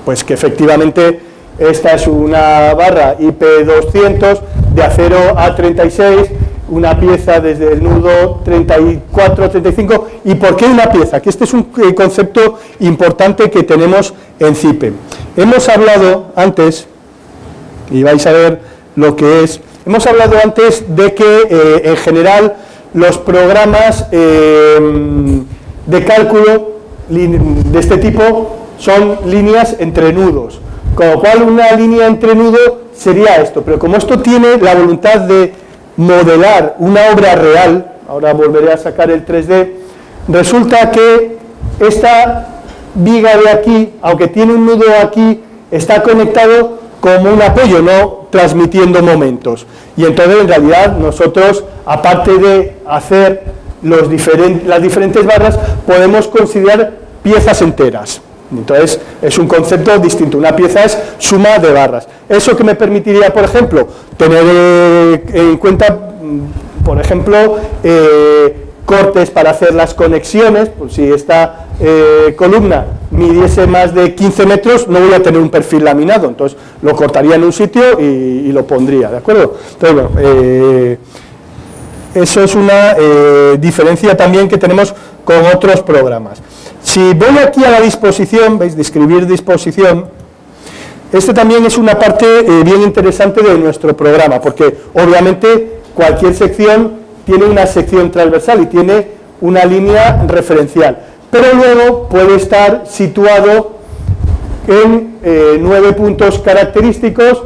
pues que efectivamente esta es una barra IP200 de acero A36, una pieza desde el nudo 34, 35. ¿Y por qué una pieza? Que este es un concepto importante que tenemos en CIPE. Hemos hablado antes, y vais a ver lo que es, hemos hablado antes de que en general los programas de cálculo de este tipo son líneas entre nudos, con lo cual una línea entre nudo sería esto, pero como esto tiene la voluntad de modelar una obra real, ahora volveré a sacar el 3D, resulta que esta viga de aquí, aunque tiene un nudo aquí, está conectado como un apoyo, no transmitiendo momentos. Y entonces en realidad nosotros, aparte de hacer las diferentes barras, podemos considerar piezas enteras. Entonces es un concepto distinto, una pieza es suma de barras. Eso que me permitiría, por ejemplo, tener en cuenta, por ejemplo, cortes para hacer las conexiones. Pues si esta columna midiese más de 15 metros, no voy a tener un perfil laminado, entonces lo cortaría en un sitio y lo pondría, ¿de acuerdo? Entonces, bueno, eso es una diferencia también que tenemos con otros programas. Si voy aquí a la disposición, veis, describir disposición, este también es una parte bien interesante de nuestro programa, porque obviamente cualquier sección tiene una sección transversal y tiene una línea referencial, pero luego puede estar situado en 9 puntos característicos,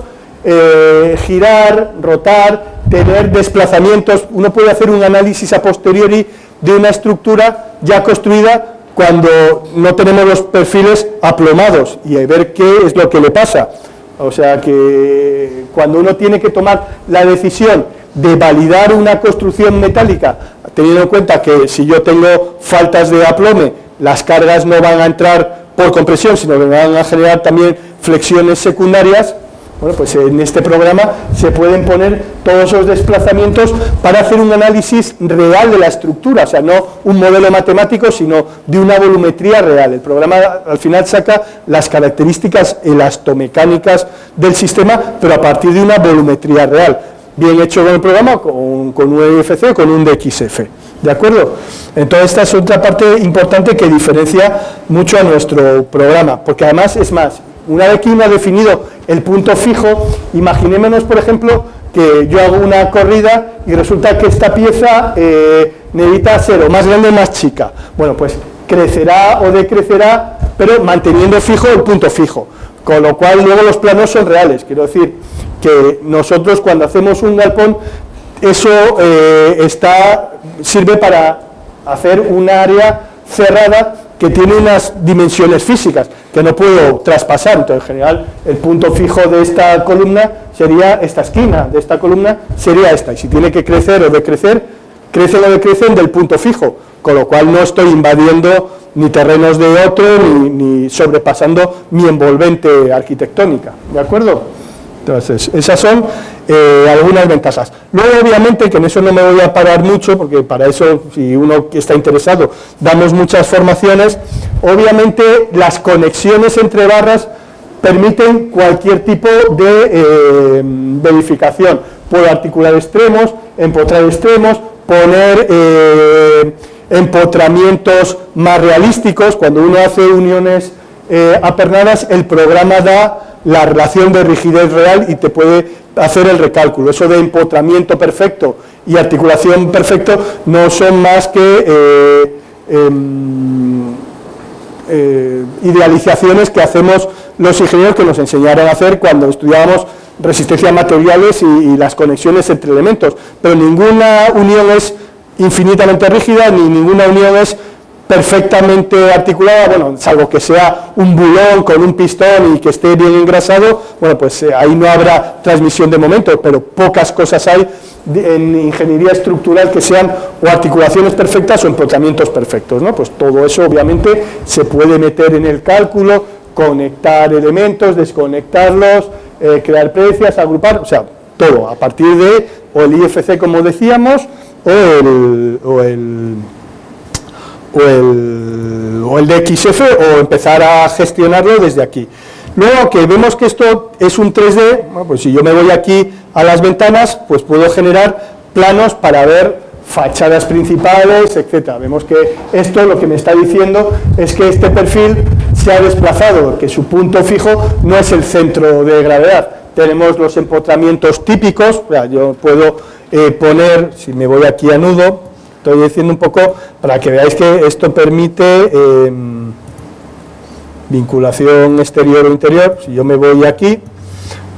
girar, rotar, tener desplazamientos. Uno puede hacer un análisis a posteriori de una estructura ya construida cuando no tenemos los perfiles aplomados y ver qué es lo que le pasa. O sea que cuando uno tiene que tomar la decisión de validar una construcción metálica, teniendo en cuenta que si yo tengo faltas de aplome, las cargas no van a entrar por compresión, sino que van a generar también flexiones secundarias. Bueno, pues en este programa se pueden poner todos esos desplazamientos para hacer un análisis real de la estructura, o sea, no un modelo matemático, sino de una volumetría real. El programa al final saca las características elastomecánicas del sistema, pero a partir de una volumetría real, bien hecho con el programa, con un UFC o con un DXF. ¿De acuerdo? Entonces esta es otra parte importante que diferencia mucho a nuestro programa, porque además es más, una vez que uno ha definido el punto fijo, imaginémonos, por ejemplo, que yo hago una corrida y resulta que esta pieza necesita ser o más grande o más chica. Bueno, pues crecerá o decrecerá, pero manteniendo fijo el punto fijo, con lo cual luego los planos son reales. Quiero decir que nosotros cuando hacemos un galpón, eso sirve para hacer un área cerrada que tiene unas dimensiones físicas que no puedo traspasar. Entonces, en general, el punto fijo de esta columna sería esta esquina, de esta columna sería esta, y si tiene que crecer o decrecer, crecen o decrecen del punto fijo, con lo cual no estoy invadiendo ni terrenos de otro, ni sobrepasando mi envolvente arquitectónica, ¿de acuerdo? Entonces, esas son algunas ventajas. Luego, obviamente, que en eso no me voy a parar mucho, porque para eso, si uno está interesado, damos muchas formaciones. Obviamente, las conexiones entre barras permiten cualquier tipo de verificación. Puedo articular extremos, empotrar extremos, poner empotramientos más realísticos. Cuando uno hace uniones apernadas, el programa da la relación de rigidez real y te puede hacer el recálculo. Eso de empotramiento perfecto y articulación perfecto no son más que idealizaciones que hacemos los ingenieros, que nos enseñaron a hacer cuando estudiábamos resistencia a materiales y las conexiones entre elementos, pero ninguna unión es infinitamente rígida, ni ninguna unión es perfectamente articulada, bueno, salvo que sea un bulón con un pistón y que esté bien engrasado, bueno, pues ahí no habrá transmisión de momento, pero pocas cosas hay en ingeniería estructural que sean o articulaciones perfectas o empotramientos perfectos, ¿no? Pues todo eso obviamente se puede meter en el cálculo, conectar elementos, desconectarlos, crear precias, agrupar, o sea, todo, a partir de o el IFC, como decíamos, o el DXF, o empezar a gestionarlo desde aquí. Luego, que vemos que esto es un 3D, bueno, pues si yo me voy aquí a las ventanas, pues puedo generar planos para ver fachadas principales, etcétera. Vemos que esto lo que me está diciendo es que este perfil se ha desplazado, porque su punto fijo no es el centro de gravedad. Tenemos los empotramientos típicos, yo puedo poner, si me voy aquí a nudo, estoy diciendo un poco para que veáis que esto permite vinculación exterior o interior. Si yo me voy aquí,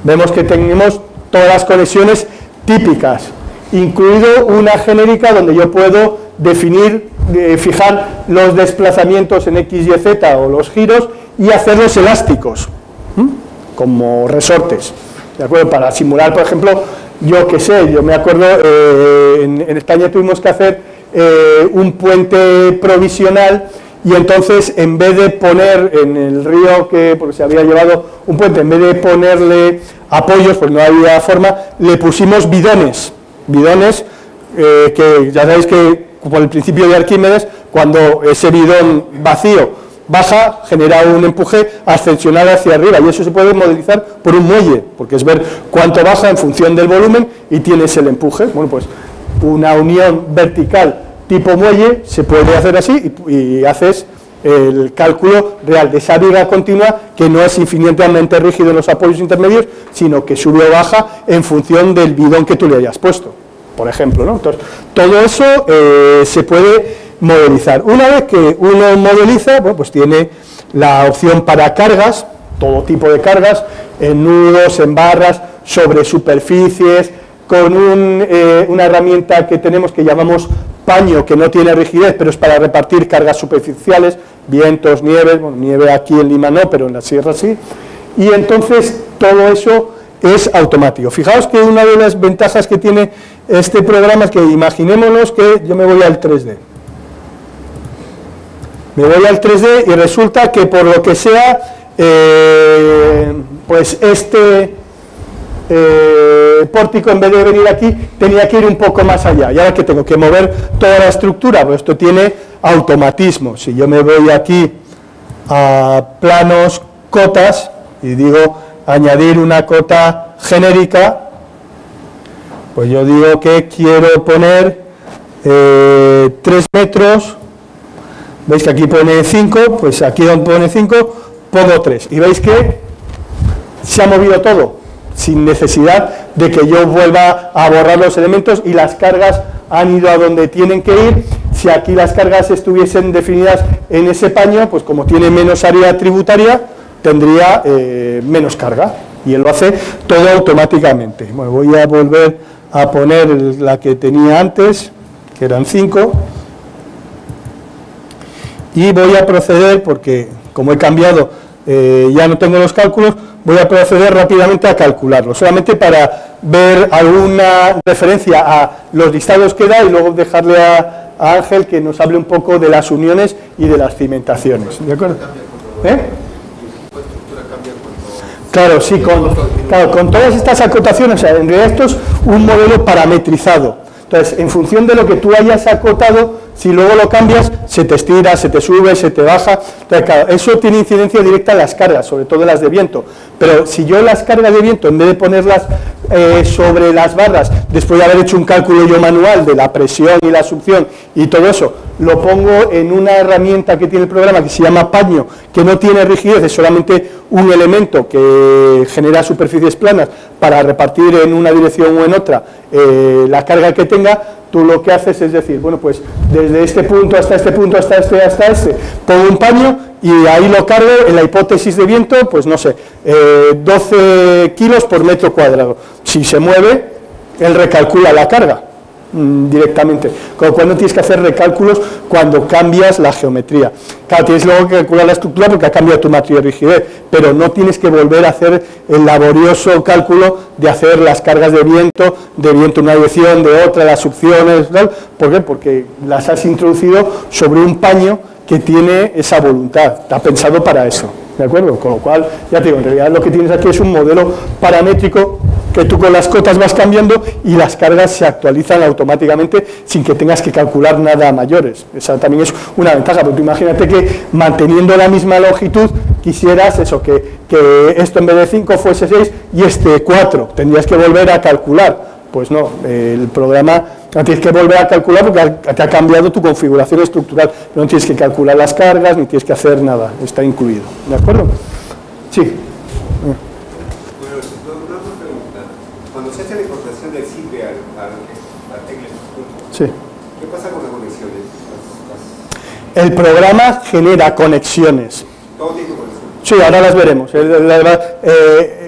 vemos que tenemos todas las conexiones típicas, incluido una genérica donde yo puedo definir, fijar los desplazamientos en X, Y, Z o los giros y hacerlos elásticos, como resortes, ¿de acuerdo? Para simular, por ejemplo, yo qué sé, yo me acuerdo, en España tuvimos que hacer un puente provisional y entonces en vez de poner en el río, porque se había llevado un puente, en vez de ponerle apoyos, pues no había forma, le pusimos bidones que ya sabéis que por el principio de Arquímedes, cuando ese bidón vacío baja, genera un empuje ascensional hacia arriba, y eso se puede modelizar por un muelle, porque es ver cuánto baja en función del volumen y tienes el empuje. Bueno, pues una unión vertical tipo muelle se puede hacer así y haces el cálculo real de esa viga continua que no es infinitamente rígido en los apoyos intermedios, sino que sube o baja en función del bidón que tú le hayas puesto, por ejemplo, ¿no? Entonces, todo eso se puede modelizar. Una vez que uno modeliza, bueno, pues tiene la opción para cargas, todo tipo de cargas, en nudos, en barras, sobre superficies, con una herramienta que tenemos que llamamos paño, que no tiene rigidez, pero es para repartir cargas superficiales, vientos, nieve, bueno, nieve aquí en Lima no, pero en la sierra sí, y entonces todo eso es automático. Fijaos que una de las ventajas que tiene este programa es que imaginémonos que yo me voy al 3D. Me voy al 3D y resulta que por lo que sea, pues este pórtico, en vez de venir aquí, tenía que ir un poco más allá. Y ahora que tengo que mover toda la estructura, pues esto tiene automatismo. Si yo me voy aquí a planos, cotas, y digo añadir una cota genérica, pues yo digo que quiero poner 3 metros, veis que aquí pone 5, pues aquí donde pone 5, pongo 3. Y veis que se ha movido todo, sin necesidad de que yo vuelva a borrar los elementos, y las cargas han ido a donde tienen que ir. Si aquí las cargas estuviesen definidas en ese paño, pues como tiene menos área tributaria, tendría menos carga, y él lo hace todo automáticamente. Bueno, voy a volver a poner la que tenía antes, que eran 5, y voy a proceder, porque como he cambiado, ya no tengo los cálculos, voy a proceder rápidamente a calcularlo, solamente para ver alguna referencia a los listados que da y luego dejarle a Ángel que nos hable un poco de las uniones y de las cimentaciones. ¿De acuerdo? Claro, sí, con todas estas acotaciones, o sea, en realidad esto es un modelo parametrizado. Entonces, en función de lo que tú hayas acotado, si luego lo cambias, se te estira, se te sube, se te baja. Entonces, claro, eso tiene incidencia directa en las cargas, sobre todo en las de viento. Pero si yo las cargas de viento, en vez de ponerlas sobre las barras, después de haber hecho un cálculo yo manual de la presión y la succión y todo eso, lo pongo en una herramienta que tiene el programa que se llama paño, que no tiene rigidez, es solamente un elemento que genera superficies planas para repartir en una dirección o en otra la carga que tenga. Tú lo que haces es decir, bueno, pues desde este punto hasta este punto, hasta este, pongo un paño y ahí lo cargo en la hipótesis de viento, pues no sé, 12 kilos por metro cuadrado. Si se mueve, él recalcula la carga. directamente, con lo cual no tienes que hacer recálculos cuando cambias la geometría. Claro, tienes luego que calcular la estructura porque ha cambiado tu matriz de rigidez, pero no tienes que volver a hacer el laborioso cálculo de hacer las cargas de viento en una dirección, de otra, las succiones, tal. ¿Por qué? Porque las has introducido sobre un paño que tiene esa voluntad, está pensado para eso, ¿de acuerdo? Con lo cual, ya te digo, en realidad lo que tienes aquí es un modelo paramétrico que tú con las cotas vas cambiando y las cargas se actualizan automáticamente sin que tengas que calcular nada a mayores. Esa también es una ventaja, porque tú imagínate que manteniendo la misma longitud quisieras eso, que esto en vez de 5 fuese 6 y este 4, tendrías que volver a calcular. Pues no, el programa no tienes que volver a calcular porque te ha cambiado tu configuración estructural, no tienes que calcular las cargas ni tienes que hacer nada, está incluido. ¿De acuerdo? Sí. Cuando se hace la importación del CIPE al teclado, Sí. ¿Qué pasa con las conexiones? El programa genera conexiones. Todo tipo de conexiones. Sí, ahora las veremos.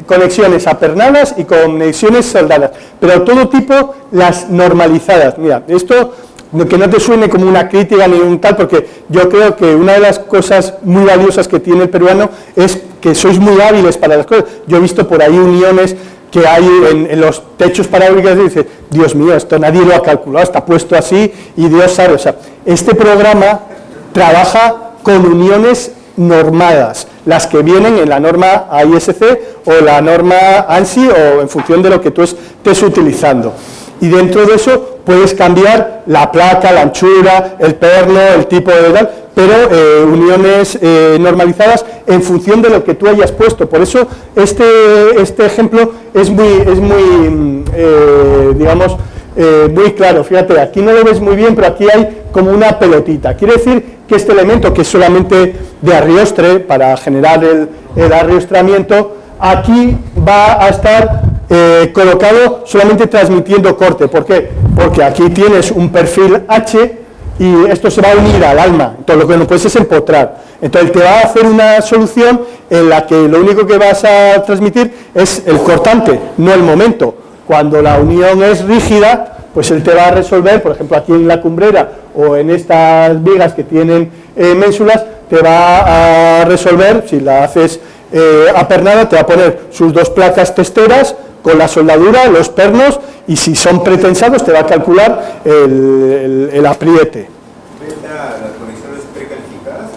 Conexiones apernadas y conexiones soldadas. Pero todo tipo, las normalizadas. Mira, esto que no te suene como una crítica ni un tal, porque yo creo que una de las cosas muy valiosas que tiene el peruano es que sois muy hábiles para las cosas. Yo he visto por ahí uniones que hay en los techos parabólicos y dice, Dios mío, esto nadie lo ha calculado, está puesto así y Dios sabe. O sea, este programa trabaja con uniones normadas, las que vienen en la norma AISC o la norma ANSI o en función de lo que tú estés utilizando. Y dentro de eso puedes cambiar la placa, la anchura, el perno, el tipo de tal, pero uniones normalizadas en función de lo que tú hayas puesto. Por eso este ejemplo es muy digamos, muy claro. Fíjate, aquí no lo ves muy bien, pero aquí hay como una pelotita. Quiere decir que este elemento, que es solamente de arriostre, para generar el arriostramiento, aquí va a estar colocado solamente transmitiendo corte. ¿Por qué? Porque aquí tienes un perfil H y esto se va a unir al alma. Entonces lo que no puedes es empotrar. Entonces te va a hacer una solución en la que lo único que vas a transmitir es el cortante, no el momento. Cuando la unión es rígida, pues él te va a resolver, por ejemplo aquí en la cumbrera o en estas vigas que tienen ménsulas, te va a resolver, si la haces apernada, te va a poner sus dos placas testeras con la soldadura, los pernos, y si son pretensados te va a calcular el apriete. ¿Las conexiones precalificadas?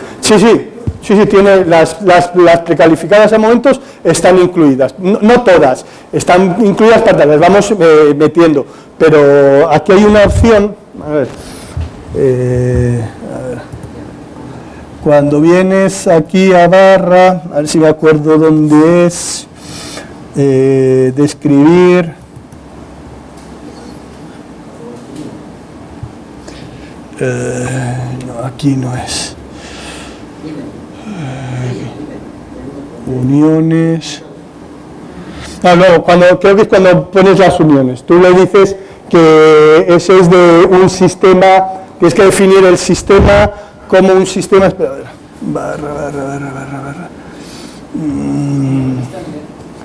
Sí, tiene las precalificadas a momentos están incluidas, no todas, están incluidas para las vamos metiendo, pero aquí hay una opción, a ver, cuando vienes aquí a barra, a ver si me acuerdo dónde es, describir, no, aquí no es. Uniones. No, creo que es cuando pones las uniones. Tú le dices que ese es de un sistema, tienes que definir el sistema como un sistema. Espera, barra.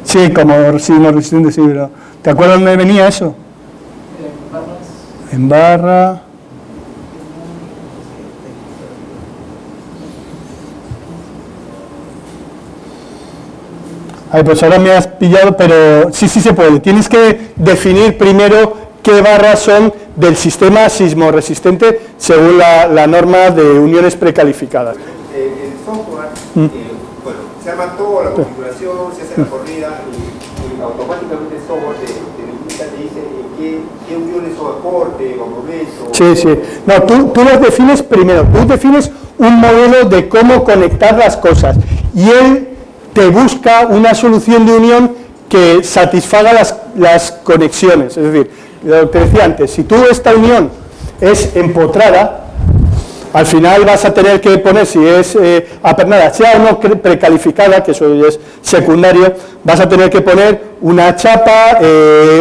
Sí, como signo resistente, sí, pero ¿te acuerdas dónde venía eso? En barra. Ay, pues ahora me has pillado, pero sí se puede. Tienes que definir primero qué barras son del sistema sismoresistente según la norma de uniones precalificadas. El software, bueno, se arma toda la configuración, se hace la corrida y automáticamente el software te dice qué uniones son aporte o momento. Sí. No, tú las defines primero. Tú defines un modelo de cómo conectar las cosas y él te busca una solución de unión que satisfaga las conexiones. Es decir, lo que te decía antes, si tú esta unión es empotrada, al final vas a tener que poner, si es apernada, sea o no precalificada, que eso es secundario, vas a tener que poner una chapa,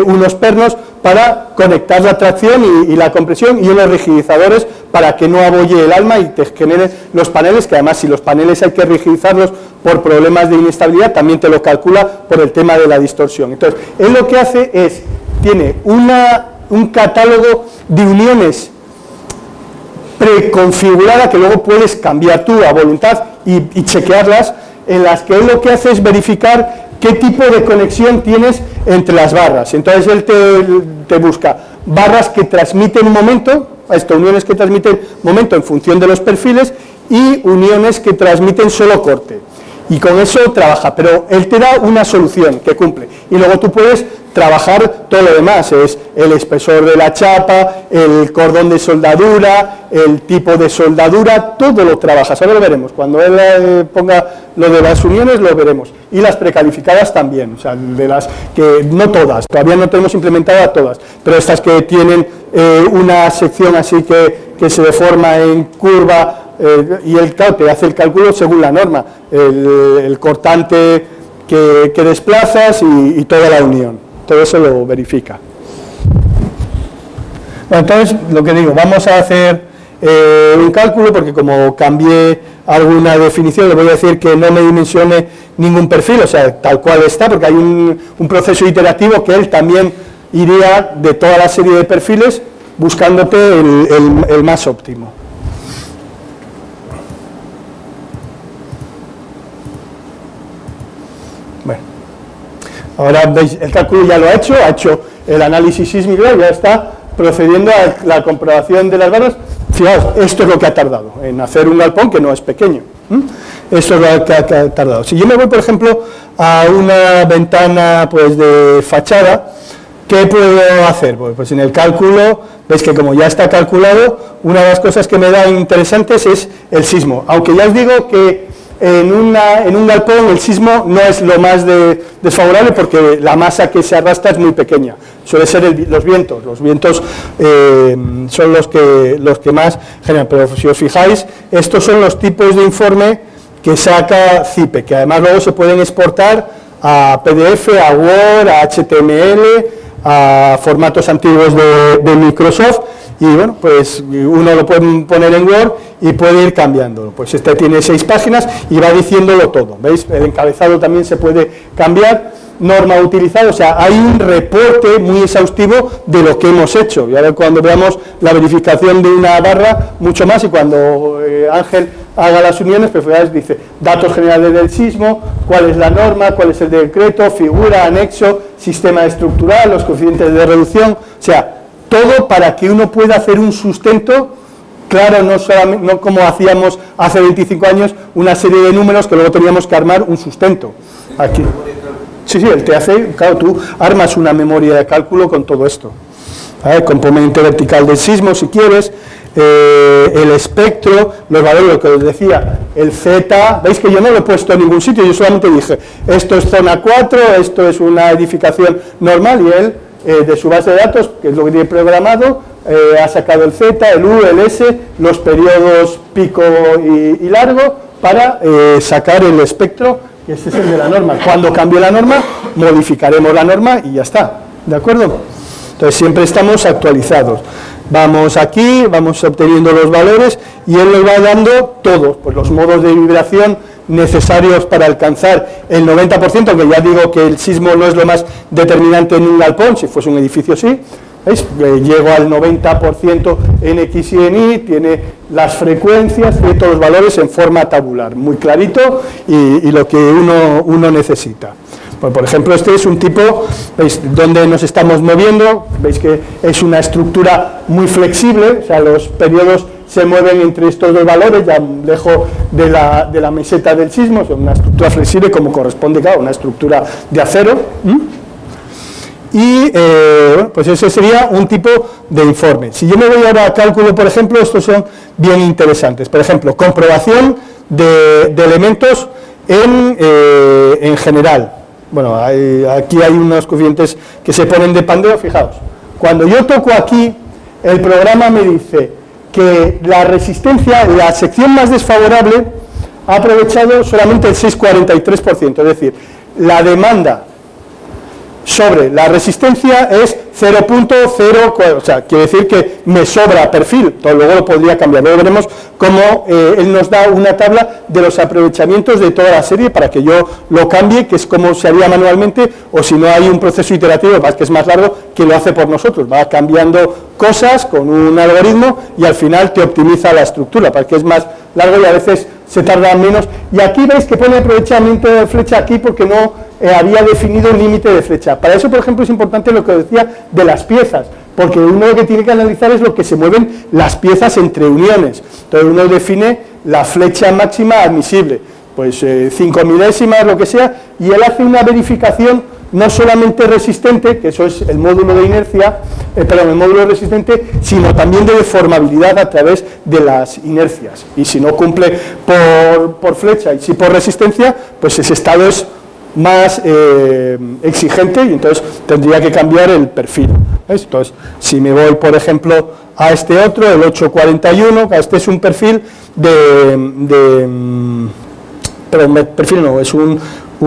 unos pernos para conectar la tracción y la compresión y unos rigidizadores para que no abolle el alma y te generen los paneles, que además si los paneles hay que rigidizarlos por problemas de inestabilidad, también te lo calcula por el tema de la distorsión. Entonces, él lo que hace es, tiene una un catálogo de uniones preconfigurada que luego puedes cambiar tú a voluntad y chequearlas, en las que él lo que hace es verificar qué tipo de conexión tienes entre las barras. Entonces él te busca barras que transmiten momento, uniones que transmiten momento en función de los perfiles, y uniones que transmiten solo corte. Y con eso trabaja, pero él te da una solución que cumple. Y luego tú puedes trabajar todo lo demás, es el espesor de la chapa, el cordón de soldadura, el tipo de soldadura, todo lo trabajas. Ahora lo veremos, cuando él ponga lo de las uniones lo veremos. Y las precalificadas también, o sea, de las que no todas, todavía no tenemos implementadas todas, pero estas que tienen una sección así que se deforma en curva, y él, claro, te hace el cálculo según la norma, el cortante que desplazas y toda la unión, todo eso lo verifica. Bueno, entonces, lo que digo, vamos a hacer un cálculo, porque como cambié alguna definición, le voy a decir que no me dimensione ningún perfil, o sea, tal cual está, porque hay un proceso iterativo que él también iría de toda la serie de perfiles buscándote el más óptimo. Bueno, ahora veis, el cálculo ya lo ha hecho el análisis sísmico, ya está procediendo a la comprobación de las barras. Fijaos, esto es lo que ha tardado en hacer un galpón que no es pequeño. Esto es lo que ha tardado. Si yo me voy, por ejemplo, a una ventana pues de fachada, ¿qué puedo hacer? Pues en el cálculo, veis que como ya está calculado, una de las cosas que me da interesantes es el sismo. Aunque ya os digo que en un galpón el sismo no es lo más desfavorable, porque la masa que se arrastra es muy pequeña. Suele ser los vientos son los que más generan. Pero si os fijáis, estos son los tipos de informe que saca CIPE, que además luego se pueden exportar a PDF, a Word, a HTML, a formatos antiguos de Microsoft, y bueno, pues uno lo puede poner en Word y puede ir cambiándolo. Pues este tiene 6 páginas y va diciéndolo todo, ¿veis? El encabezado también se puede cambiar, norma utilizada, o sea, hay un reporte muy exhaustivo de lo que hemos hecho, y ahora cuando veamos la verificación de una barra, mucho más, y cuando Ángel haga las uniones, pues dice datos generales del sismo, cuál es la norma, cuál es el decreto, figura, anexo, sistema estructural, los coeficientes de reducción, o sea, todo para que uno pueda hacer un sustento claro, no como hacíamos hace 25 años, una serie de números que luego teníamos que armar un sustento. Aquí. Sí, él te hace, claro, tú armas una memoria de cálculo con todo esto. Componente vertical del sismo, si quieres, el espectro, los valores, lo que os decía, el Z, veis que yo no lo he puesto en ningún sitio, yo solamente dije, esto es zona 4, esto es una edificación normal, y él, de su base de datos, que es lo que tiene programado, ha sacado el Z, el U, el S, los periodos pico y largo, para sacar el espectro, y este es el de la norma. Cuando cambie la norma, modificaremos la norma y ya está, ¿de acuerdo? Entonces siempre estamos actualizados. Vamos aquí, vamos obteniendo los valores y él nos va dando todos, pues los modos de vibración necesarios para alcanzar el 90%, aunque ya digo que el sismo no es lo más determinante en un galpón, si fuese un edificio sí. ¿Veis? Llego al 90% en X y en Y, tiene las frecuencias, tiene todos los valores en forma tabular, muy clarito y lo que uno necesita. Pues, por ejemplo, este es un tipo, ¿veis?, donde nos estamos moviendo, veis que es una estructura muy flexible, o sea, los periodos se mueven entre estos dos valores, ya lejos de la meseta del sismo, es una estructura flexible como corresponde, claro, una estructura de acero. Y bueno, pues ese sería un tipo de informe. Si yo me voy ahora a cálculo, por ejemplo, estos son bien interesantes. Por ejemplo, comprobación de elementos en general. Bueno, aquí hay unos coeficientes que se ponen de pandeo, fijaos. Cuando yo toco aquí, el programa me dice que la resistencia, la sección más desfavorable, ha aprovechado solamente el 6,43%, es decir, la demanda sobre la resistencia es 0.0, o sea, quiere decir que me sobra perfil, entonces luego lo podría cambiar. Luego veremos cómo él nos da una tabla de los aprovechamientos de toda la serie para que yo lo cambie, que es como se haría manualmente, o si no hay un proceso iterativo, que es más largo, que lo hace por nosotros, va cambiando cosas con un algoritmo y al final te optimiza la estructura, para que es más largo y a veces se tarda menos. Y aquí veis que pone aprovechamiento de flecha aquí porque no había definido un límite de flecha. Para eso, por ejemplo, es importante lo que decía de las piezas, porque uno lo que tiene que analizar es lo que se mueven las piezas entre uniones. Entonces uno define la flecha máxima admisible, pues 5 milésimas, lo que sea, y él hace una verificación no solamente resistente, que eso es el módulo de inercia, el módulo resistente, sino también de deformabilidad a través de las inercias. Y si no cumple por flecha y si por resistencia, pues ese estado es más exigente y entonces tendría que cambiar el perfil. ¿Ves? Entonces, si me voy, por ejemplo, a este otro, el 841, este es un perfil perfil no, es un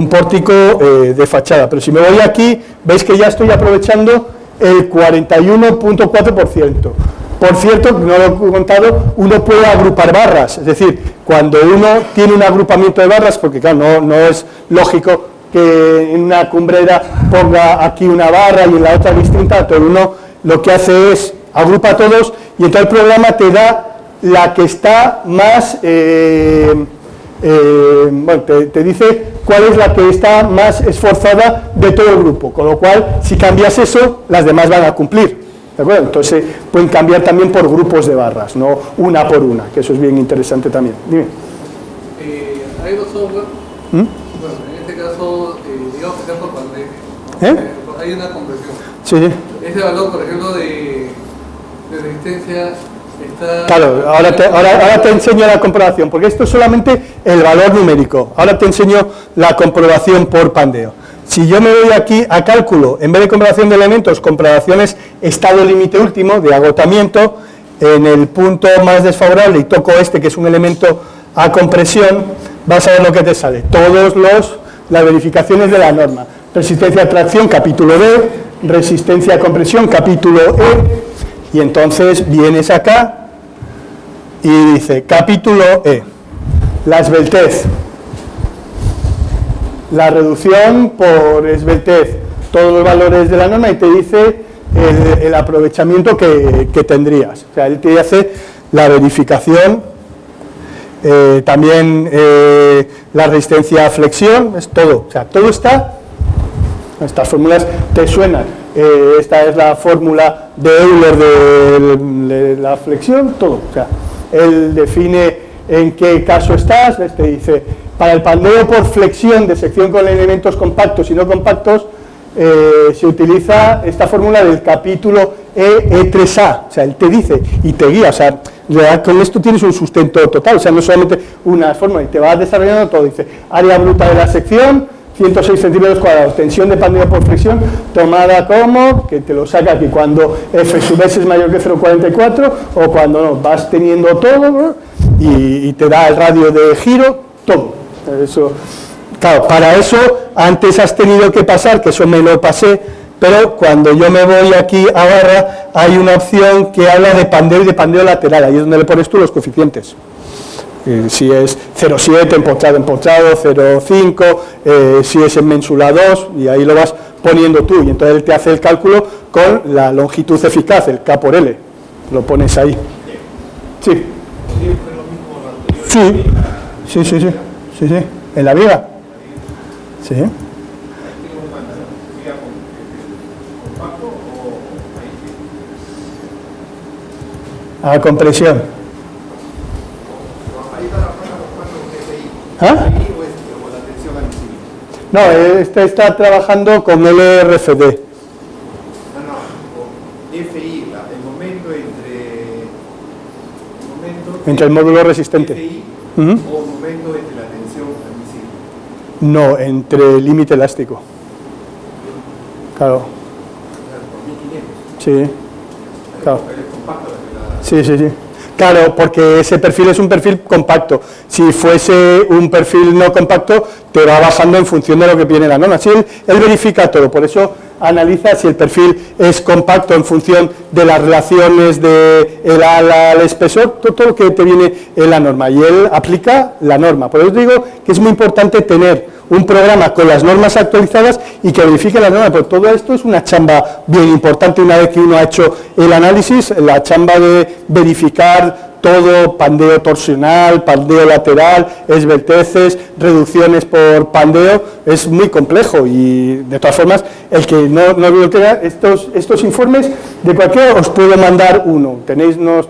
pórtico de fachada, pero si me voy aquí, veis que ya estoy aprovechando el 41.4%. Por cierto, no lo he contado, uno puede agrupar barras, es decir, cuando uno tiene un agrupamiento de barras, porque claro, no es lógico que en una cumbrera ponga aquí una barra y en la otra distinta, entonces uno lo que hace es agrupa todos y entonces el programa te da la que está más, bueno, te dice cuál es la que está más esforzada de todo el grupo, con lo cual si cambias eso, las demás van a cumplir. ¿De acuerdo? Entonces pueden cambiar también por grupos de barras, no una por una, que eso es bien interesante también. Dime. Hay dos software, bueno, en este caso, digamos que está por pandemia, hay una compresión. Sí. Ese valor, por ejemplo, de resistencia está... Claro, ahora te enseño la comprobación, porque esto es solamente el valor numérico. Ahora te enseño la comprobación por pandeo. Si yo me voy aquí a cálculo, en vez de comprobación de elementos, comprobaciones estado límite último de agotamiento, en el punto más desfavorable y toco este que es un elemento a compresión, vas a ver lo que te sale. Las verificaciones de la norma. Resistencia a tracción, capítulo B, resistencia a compresión, capítulo E, y entonces vienes acá y dice capítulo E, la esbeltez. La reducción por esbeltez, todos los valores de la norma y te dice el aprovechamiento que tendrías. O sea, él te hace la verificación, también la resistencia a flexión, es todo. O sea, todo está, estas fórmulas te suenan. Esta es la fórmula de Euler de la flexión, todo. O sea, él define en qué caso estás, te dice... Para el pandeo por flexión de sección con elementos compactos y no compactos, se utiliza esta fórmula del capítulo E3A, o sea, él te dice y te guía, o sea, con esto tienes un sustento total, o sea, no solamente una fórmula, y te va desarrollando todo, dice, área bruta de la sección, 106 centímetros cuadrados, tensión de pandeo por flexión, tomada como, que te lo saca aquí cuando F sub S es mayor que 0,44, o cuando no, vas teniendo todo, ¿no? y te da el radio de giro, todo. Eso, claro, para eso antes has tenido que pasar, que eso me lo pasé, pero cuando yo me voy aquí a barra hay una opción que habla de pandeo y de pandeo lateral, ahí es donde le pones tú los coeficientes. Si es 0,7 empotrado, 0,5, si es en mensura 2, y ahí lo vas poniendo tú, y entonces él te hace el cálculo con la longitud eficaz, el K por L, lo pones ahí. Sí. Sí, en la viga. Sí. A compresión. ¿Ah? No, este está trabajando con LRFD. No, FI, el momento entre el módulo resistente. FI, o momento entre la tensión admisible. No, entre el límite elástico. Claro. Sí. Claro. Sí. Claro, porque ese perfil es un perfil compacto. Si fuese un perfil no compacto, te va bajando en función de lo que viene la norma. Sí, él verifica todo, por eso analiza si el perfil es compacto en función de las relaciones del ala al espesor, todo lo que te viene en la norma, y él aplica la norma. Por eso digo que es muy importante tener un programa con las normas actualizadas y que verifique las normas, porque todo esto es una chamba bien importante una vez que uno ha hecho el análisis, la chamba de verificar todo, pandeo torsional, pandeo lateral, esbelteces, reducciones por pandeo, es muy complejo y de todas formas, el que no lo tenga, estos informes de cualquiera os puedo mandar uno, tenéis nos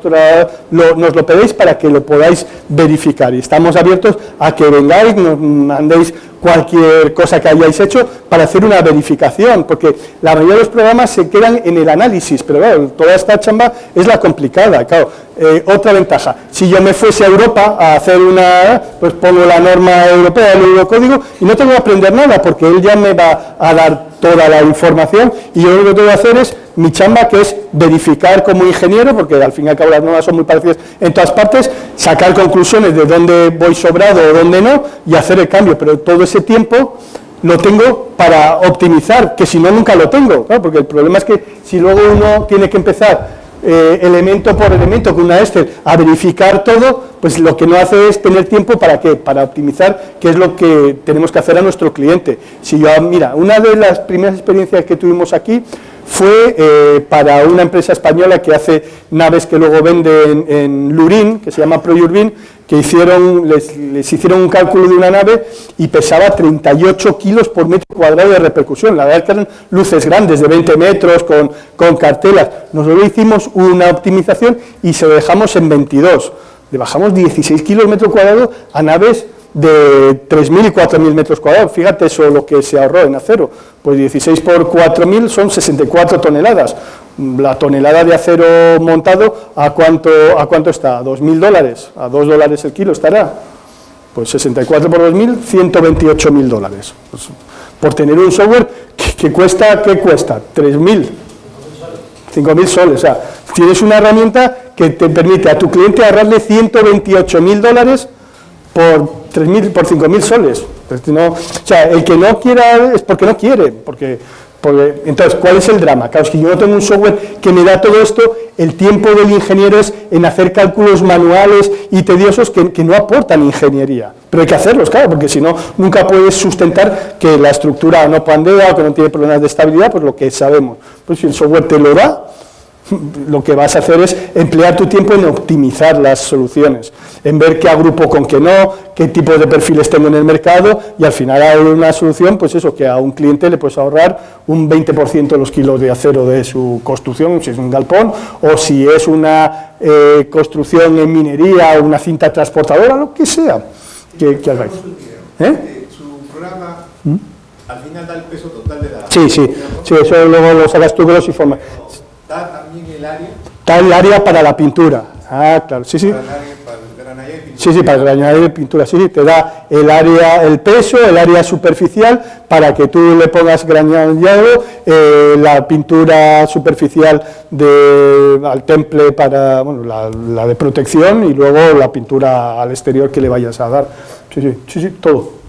lo pedéis para que lo podáis verificar y estamos abiertos a que vengáis, nos mandéis cualquier cosa que hayáis hecho para hacer una verificación, porque la mayoría de los programas se quedan en el análisis, pero claro, toda esta chamba es la complicada, claro. Otra ventaja, si yo me fuese a Europa a hacer pues pongo la norma europea, el eurocódigo, y no tengo que aprender nada, porque él ya me va a dar toda la información, y yo lo que tengo que hacer es mi chamba, que es verificar como ingeniero, porque al fin y al cabo las normas son muy parecidas en todas partes, sacar conclusiones de dónde voy sobrado o dónde no, y hacer el cambio, pero todo ese tiempo lo tengo para optimizar, que si no nunca lo tengo, ¿no? Porque el problema es que si luego uno tiene que empezar elemento por elemento con una Excel a verificar todo, pues lo que no hace es tener tiempo para ¿qué? Para optimizar, que es lo que tenemos que hacer a nuestro cliente. Si yo, mira, una de las primeras experiencias que tuvimos aquí fue para una empresa española que hace naves que luego vende en Lurín, que se llama ProUrbin, que les hicieron un cálculo de una nave y pesaba 38 kilos por metro cuadrado de repercusión. La verdad es que eran luces grandes, de 20 metros, con cartelas. Nosotros hicimos una optimización y se lo dejamos en 22. Le bajamos 16 kilos metro cuadrado a naves de 3.000 y 4.000 metros cuadrados. Fíjate eso lo que se ahorró en acero. Pues 16 por 4.000 son 64 toneladas. La tonelada de acero montado, ¿a cuánto está? ¿A $2.000? ¿A $2 el kilo estará? Pues 64 por 2.000, $128.000. Pues, por tener un software que cuesta, ¿qué cuesta? 3.000, 5.000 soles. O sea, tienes una herramienta que te permite a tu cliente ahorrarle $128.000 por 5.000 soles. No, o sea, el que no quiera es porque no quiere, porque entonces, ¿cuál es el drama? Claro, es que yo no tengo un software que me da todo esto, el tiempo del ingeniero es en hacer cálculos manuales y tediosos que no aportan ingeniería, pero hay que hacerlos, claro, porque si no, nunca puedes sustentar que la estructura no pandea o que no tiene problemas de estabilidad, pues lo que sabemos. Pues si el software te lo da, lo que vas a hacer es emplear tu tiempo en optimizar las soluciones, en ver qué agrupo con qué no, qué tipos de perfiles tengo en el mercado y al final hay una solución, pues eso, que a un cliente le puedes ahorrar un 20% de los kilos de acero de su construcción, si es un galpón, o si es una construcción en minería o una cinta transportadora, lo que sea que hagáis. Su programa al final da el peso total de la... Sí, eso luego lo sacas tú grosso y forma. ¿Da también el área? Está el área para la pintura. Ah, claro, sí. Para el granaje de pintura. Sí, para el granaje de pintura, sí, te da el área, el peso, el área superficial, para que tú le pongas granulado, la pintura superficial al temple para, bueno, la de protección y luego la pintura al exterior que le vayas a dar. Sí, todo.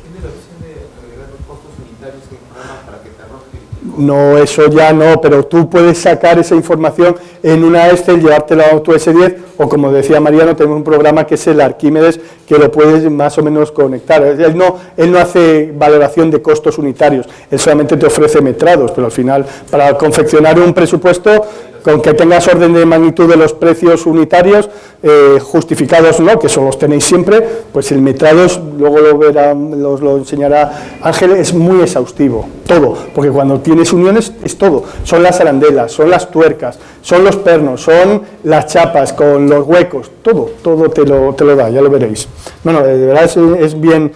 No, eso ya no, pero tú puedes sacar esa información en una Excel, llevártela a tu S10, o como decía Mariano, tenemos un programa que es el Arquímedes, que lo puedes más o menos conectar. Él no hace valoración de costos unitarios, él solamente te ofrece metrados, pero al final, para confeccionar un presupuesto, con que tengas orden de magnitud de los precios unitarios, justificados no, que eso los tenéis siempre, pues el metrados, luego lo enseñará Ángel, es muy exhaustivo, todo, porque cuando tienes uniones es todo, son las arandelas, son las tuercas, son los pernos, son las chapas con los huecos, todo te lo da, ya lo veréis. Bueno, de verdad es bien...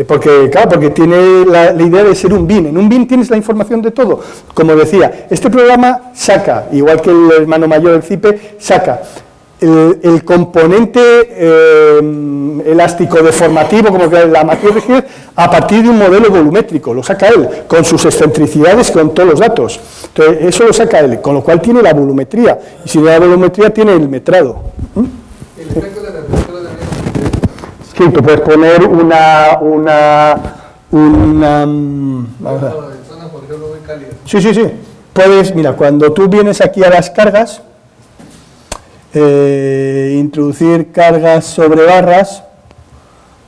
Porque tiene la idea de ser un BIM. En un BIM tienes la información de todo. Como decía, este programa saca, igual que el hermano mayor del CIPE, saca el componente elástico deformativo, como que la matriz rígida, a partir de un modelo volumétrico. Lo saca él, con sus excentricidades, con todos los datos. Entonces, eso lo saca él, con lo cual tiene la volumetría. Y si la volumetría tiene el metrado. El efecto de la temperatura también. Sí, tú puedes poner una Zonas, por ejemplo, muy cálidas. Sí. puedes, mira, cuando tú vienes aquí a las cargas, introducir cargas sobre barras,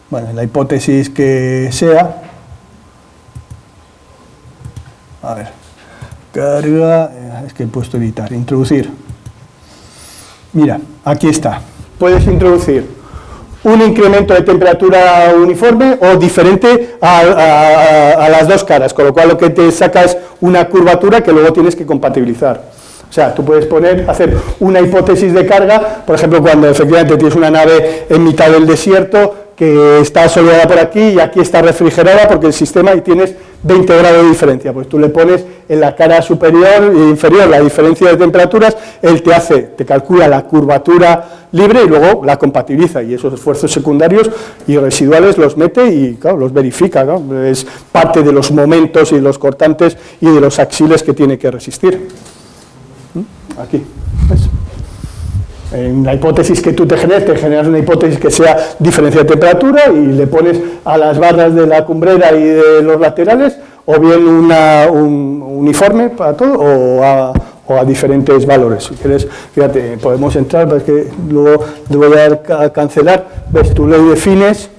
bueno, la hipótesis que sea, a ver, carga, es que he puesto editar, introducir, mira, aquí está, puedes introducir un incremento de temperatura uniforme o diferente a las dos caras, con lo cual lo que te saca es una curvatura que luego tienes que compatibilizar. O sea, tú puedes hacer una hipótesis de carga, por ejemplo, cuando efectivamente tienes una nave en mitad del desierto que está soleada por aquí y aquí está refrigerada porque el sistema y tienes 20 grados de diferencia, pues tú le pones en la cara superior e inferior la diferencia de temperaturas, él te calcula la curvatura libre y luego la compatibiliza y esos esfuerzos secundarios y residuales los mete y claro, los verifica, ¿no? Es parte de los momentos y de los cortantes y de los axiles que tiene que resistir. Aquí, ¿ves? En la hipótesis que tú te generas una hipótesis que sea diferencia de temperatura y le pones a las barras de la cumbrera y de los laterales o bien un uniforme para todo o a diferentes valores. Si quieres, fíjate, podemos entrar, pero es que luego le voy a dar a cancelar. Ves, tú le defines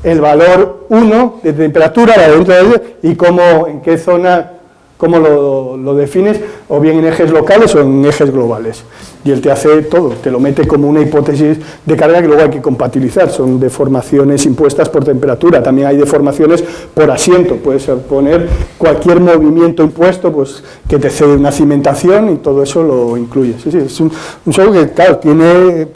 el valor 1 de temperatura dentro de y en qué zona, cómo lo defines, o bien en ejes locales o en ejes globales. Y él te hace todo, te lo mete como una hipótesis de carga que luego hay que compatibilizar. Son deformaciones impuestas por temperatura, también hay deformaciones por asiento, puedes poner cualquier movimiento impuesto pues, que te cede una cimentación y todo eso lo incluye. Sí, es un software que, claro, tiene...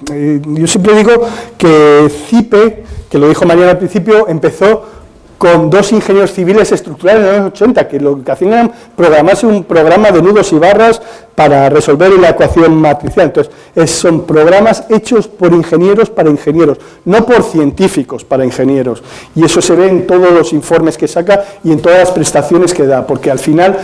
yo siempre digo que CIPE, que lo dijo Mariana al principio, empezó con dos ingenieros civiles estructurales en los años 80, que lo que hacían era programarse un programa de nudos y barras para resolver la ecuación matricial. Entonces, son programas hechos por ingenieros para ingenieros, no por científicos para ingenieros. Y eso se ve en todos los informes que saca y en todas las prestaciones que da, porque al final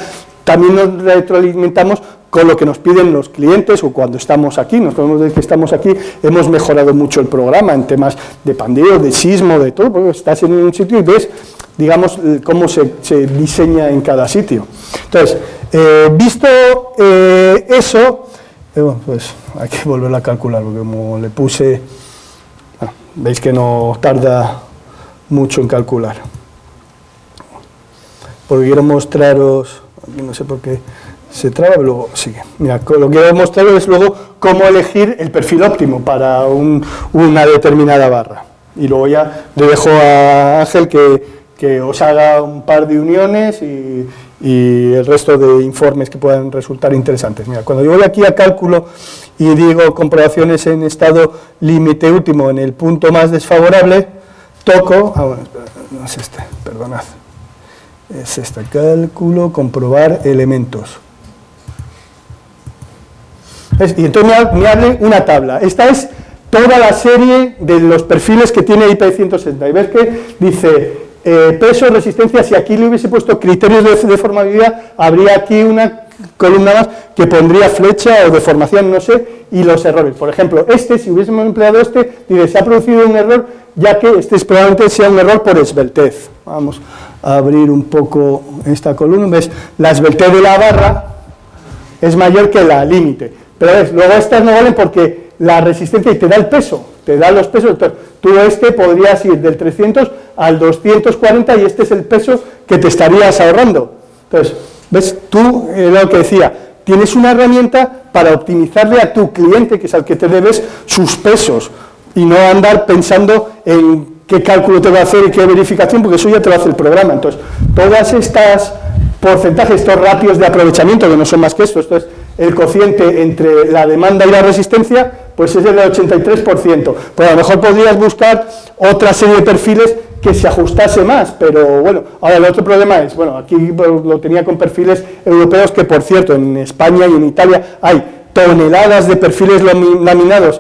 también nos retroalimentamos con lo que nos piden los clientes o cuando estamos aquí. Nosotros desde que estamos aquí hemos mejorado mucho el programa en temas de pandeo, de sismo, de todo, porque estás en un sitio y ves, digamos, cómo se diseña en cada sitio. Entonces, visto eso, bueno, pues hay que volverlo a calcular, porque como le puse, veis que no tarda mucho en calcular. Porque quiero mostraros, aquí no sé por qué se traba, pero luego sigue. Mira, lo que voy a mostrar es luego cómo elegir el perfil óptimo para una determinada barra. Y luego ya le dejo a Ángel que os haga un par de uniones y el resto de informes que puedan resultar interesantes. Mira, cuando yo voy aquí a cálculo y digo comprobaciones en estado límite último en el punto más desfavorable, toco, bueno, no es este, perdonad, es este cálculo, comprobar elementos. Y entonces me abre una tabla. Esta es toda la serie de los perfiles que tiene IP160. Y ves que dice peso, resistencia. Si aquí le hubiese puesto criterios de deformabilidad, habría aquí una columna más que pondría flecha o deformación, no sé, y los errores. Por ejemplo, si hubiésemos empleado dice, se ha producido un error, ya que probablemente sea un error por esbeltez. Vamos a abrir un poco esta columna. ¿Ves? La esbeltez de la barra es mayor que la límite. Pero ves, luego estas no valen porque la resistencia y te da el peso, te da los pesos. Entonces, tú podrías ir del 300 al 240 y este es el peso que te estarías ahorrando. Entonces, ves, tú, lo que decía, tienes una herramienta para optimizarle a tu cliente, que es al que te debes, sus pesos y no andar pensando en qué cálculo te va a hacer y qué verificación, porque eso ya te lo hace el programa. Entonces, todas estas porcentajes, estos ratios de aprovechamiento, que no son más que esto es el cociente entre la demanda y la resistencia, pues es el del 83%. Pues a lo mejor podrías buscar otra serie de perfiles que se ajustase más, pero bueno, ahora el otro problema es, bueno, aquí lo tenía con perfiles europeos, que por cierto, en España y en Italia hay toneladas de perfiles laminados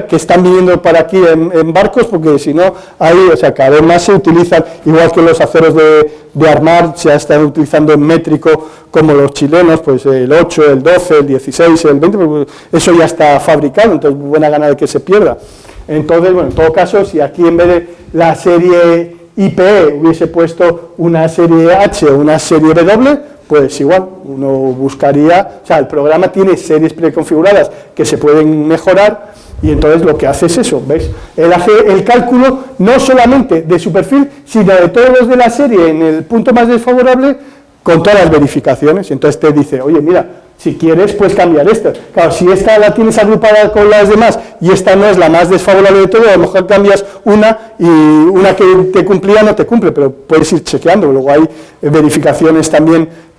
que están viniendo para aquí en barcos, porque si no, ahí, o sea, cada vez más se utilizan, igual que los aceros de armar, se están utilizando en métrico, como los chilenos, pues el 8, el 12, el 16, el 20, pues eso ya está fabricado, entonces buena gana de que se pierda. Entonces, bueno, en todo caso, si aquí en vez de la serie IPE hubiese puesto una serie H o una serie W, pues igual, uno buscaría, o sea, el programa tiene series preconfiguradas que se pueden mejorar y entonces lo que hace es eso, ¿veis? Él hace el cálculo no solamente de su perfil, sino de todos los de la serie en el punto más desfavorable con todas las verificaciones. Entonces te dice, oye, mira, si quieres puedes cambiar esta. Claro, si esta la tienes agrupada con las demás y esta no es la más desfavorable de todo, a lo mejor cambias una y una que te cumplía no te cumple, pero puedes ir chequeando. Luego hay verificaciones también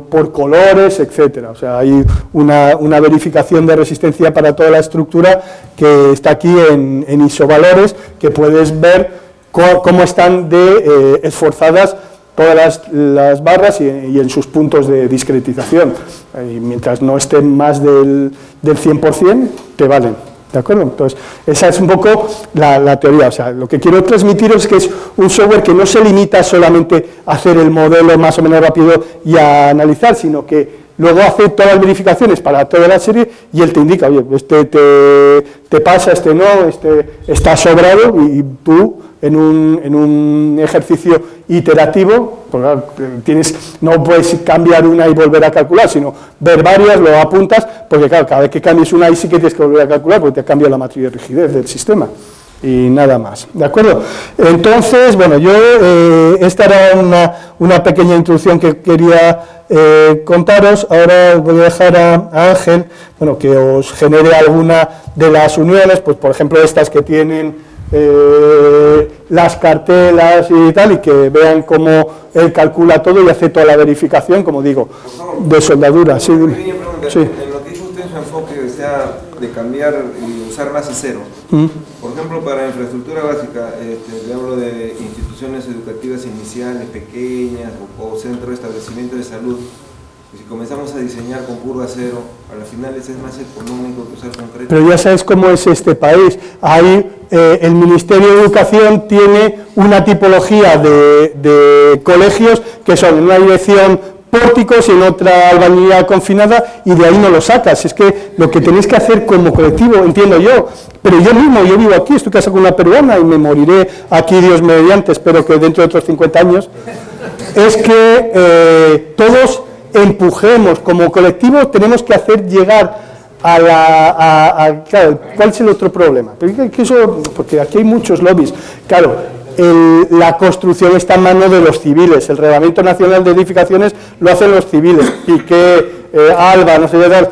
por colores, etcétera. O sea, hay una verificación de resistencia para toda la estructura que está aquí en isovalores, que puedes ver cómo están de esforzadas todas las barras y en sus puntos de discretización. Y mientras no estén más del 100%, te valen. ¿De acuerdo? Entonces, esa es un poco la teoría. O sea, lo que quiero transmitiros es que es un software que no se limita solamente a hacer el modelo más o menos rápido y a analizar, sino que luego hace todas las verificaciones para toda la serie y él te indica, oye, este te pasa, este no, este está sobrado, y tú en un ejercicio iterativo, pues, no puedes cambiar una y volver a calcular, sino ver varias, lo apuntas, porque claro, cada vez que cambies una ahí sí que tienes que volver a calcular, porque te cambia la matriz de rigidez del sistema. Y nada más, ¿de acuerdo? Entonces, bueno, esta era una pequeña introducción que quería contaros. Ahora voy a dejar a Ángel, bueno, que os genere alguna de las uniones, pues por ejemplo estas que tienen las cartelas y tal, y que vean cómo él calcula todo y hace toda la verificación, como digo, de soldadura. Sí, dime. Sí. En lo que dice usted en su enfoque, sea de cambiar y usar base cero. Por ejemplo, para infraestructura básica, le hablo de instituciones educativas iniciales, pequeñas, o centros de establecimiento de salud. Si comenzamos a diseñar con puro acero, a las finales es más económico que usar concreto. Pero ya sabes cómo es este país. Ahí el Ministerio de Educación tiene una tipología de colegios que son en una dirección pórticos y en otra albañilería confinada, y de ahí no lo sacas. Es que lo que tenéis que hacer como colectivo, entiendo yo, pero yo mismo, yo vivo aquí, estoy casado con una peruana y me moriré aquí, Dios mediante, espero que dentro de otros 50 años, es que todos empujemos como colectivo, tenemos que hacer llegar claro, ¿cuál es el otro problema? Porque aquí hay muchos lobbies, claro. La construcción está en manos de los civiles, el Reglamento Nacional de Edificaciones lo hacen los civiles, y que Alba, no sé qué tal,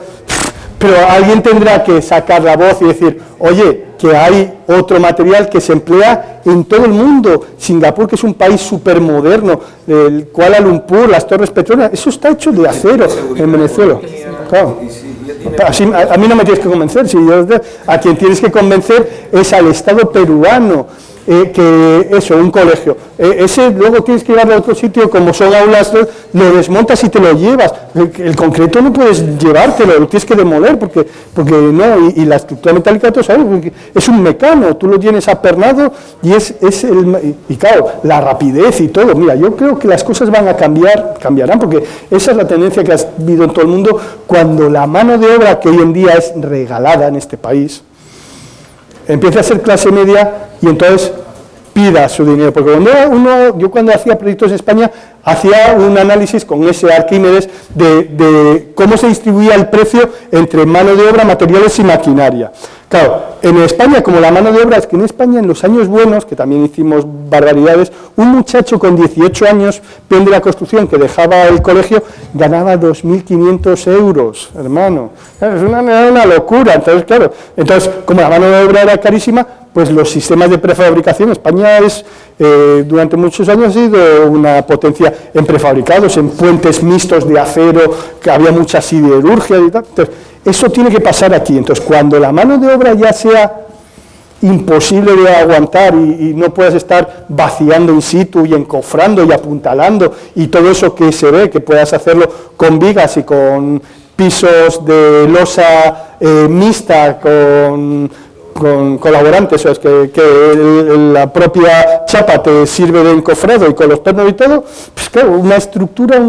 pero alguien tendrá que sacar la voz y decir, oye, que hay otro material que se emplea en todo el mundo. Singapur, que es un país súper moderno, el Kuala Lumpur, las torres petroleras, eso está hecho de acero en Venezuela. Claro. A mí no me tienes que convencer, a quien tienes que convencer es al Estado peruano. Que eso, un colegio, ese luego tienes que llevarlo a otro sitio, como son aulas, lo desmontas y te lo llevas. El concreto no puedes llevártelo, lo tienes que demoler, porque no, y la estructura metálica, tú sabes, es un mecano, tú lo tienes apernado y claro, la rapidez y todo. Mira, yo creo que las cosas van a cambiarán, porque esa es la tendencia que ha habido en todo el mundo, cuando la mano de obra que hoy en día es regalada en este país empieza a ser clase media y entonces pida su dinero, porque yo cuando hacía proyectos en España hacía un análisis con ese Arquímedes de cómo se distribuía el precio entre mano de obra, materiales y maquinaria. Claro, en España, como la mano de obra, es que en España en los años buenos, que también hicimos barbaridades, un muchacho con 18 años, peón de la construcción, que dejaba el colegio, ganaba 2.500 euros, hermano. Es una locura. Entonces, claro, como la mano de obra era carísima, pues los sistemas de prefabricación, España durante muchos años ha sido una potencia en prefabricados, en puentes mixtos de acero, que había mucha siderurgia y tal. Entonces, eso tiene que pasar aquí. Entonces, cuando la mano de obra ya sea imposible de aguantar y no puedas estar vaciando in situ y encofrando y apuntalando y todo eso que se ve, que puedas hacerlo con vigas y con pisos de losa mixta, con colaborantes, o es que la propia chapa te sirve de encofrado y con los pernos y todo, pues claro, una estructura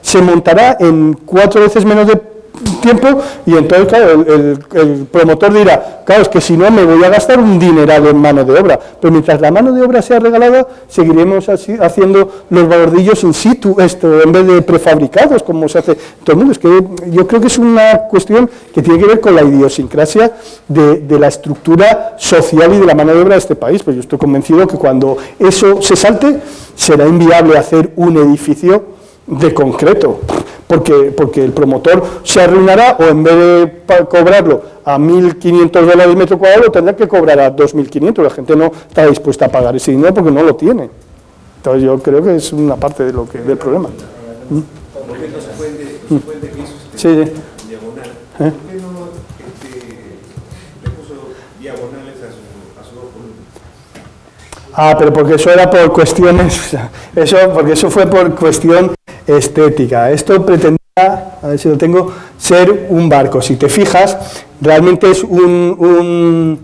se montará en 4 veces menos de tiempo, y entonces, claro, el promotor dirá, claro, es que si no me voy a gastar un dineral en mano de obra, pero mientras la mano de obra sea regalada, seguiremos así, haciendo los bordillos in situ, en vez de prefabricados, como se hace todo el mundo. Es que yo creo que es una cuestión que tiene que ver con la idiosincrasia de la estructura social y de la mano de obra de este país. Pues yo estoy convencido que cuando eso se salte, será inviable hacer un edificio de concreto, porque el promotor se arruinará, o en vez de cobrarlo a $1.500 metro cuadrado, lo tendrá que cobrar a 2.500. La gente no está dispuesta a pagar ese dinero porque no lo tiene. Entonces yo creo que es una parte de del problema. Sí, sí. Diagonal. ¿Por qué no le puso diagonales a su columna? Ah, pero porque eso era por cuestiones, porque eso fue por cuestión estética. Esto pretendía, a ver si lo tengo, ser un barco. Si te fijas, realmente es un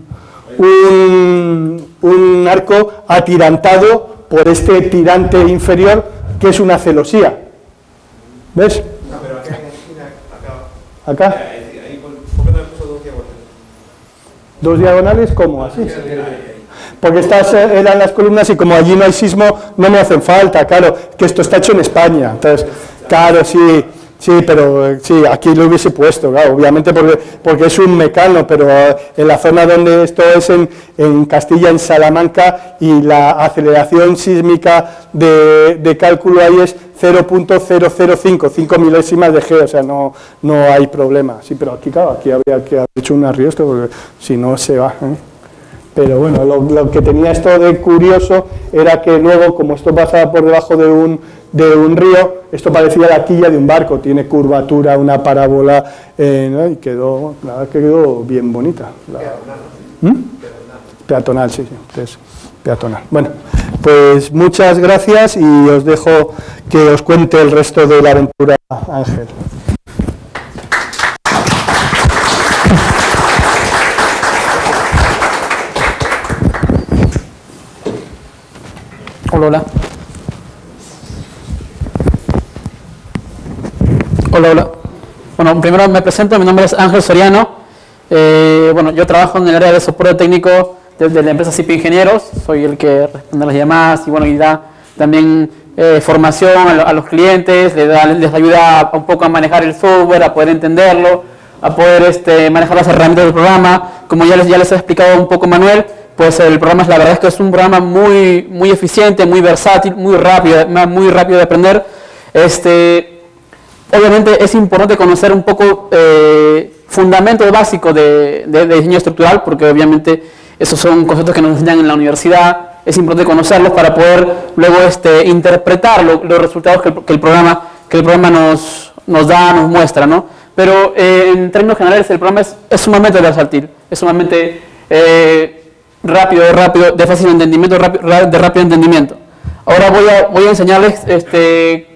arco atirantado por este tirante inferior, que es una celosía. ¿Ves? No, pero acá en la esquina, ¿Acá? Ahí, ¿por qué no le puso dos diagonales? ¿Dos diagonales? ¿Cómo? Así. Porque estas eran las columnas y como allí no hay sismo, no me hacen falta, claro, que esto está hecho en España. Entonces, claro, sí, pero sí, aquí lo hubiese puesto, claro, obviamente porque es un mecano, pero en la zona donde esto es en Castilla, en Salamanca, y la aceleración sísmica de cálculo ahí es 0.005, 5 milésimas de G, o sea, no hay problema. Sí, pero aquí, claro, aquí habría que haber hecho un arriesgo, porque si no se va, ¿eh? Pero bueno, lo que tenía esto de curioso era que luego, como esto pasaba por debajo de un río, esto parecía la quilla de un barco, tiene curvatura, una parábola, ¿no? Y quedó, la verdad que quedó bien bonita. Peatonal, sí, entonces, peatonal. Bueno, pues muchas gracias y os dejo que os cuente el resto de la aventura, Ángel. Hola. Bueno, primero me presento, mi nombre es Ángel Soriano. Bueno, yo trabajo en el área de soporte técnico de la empresa CIP Ingenieros. Soy el que responde a las llamadas y bueno, y da también formación a los clientes, les ayuda un poco a manejar el software, a poder entenderlo, a poder manejar las herramientas del programa. Como ya les he explicado un poco Manuel, pues el programa, la verdad es que es un programa muy eficiente, muy versátil, muy rápido de aprender. Obviamente es importante conocer un poco fundamentos básicos de diseño estructural, porque obviamente esos son conceptos que nos enseñan en la universidad. Es importante conocerlos para poder luego interpretar los resultados que el programa nos da, nos muestra, ¿no? Pero en términos generales el programa es sumamente versátil, es sumamente rápido, de fácil entendimiento, de rápido entendimiento. Ahora voy a enseñarles,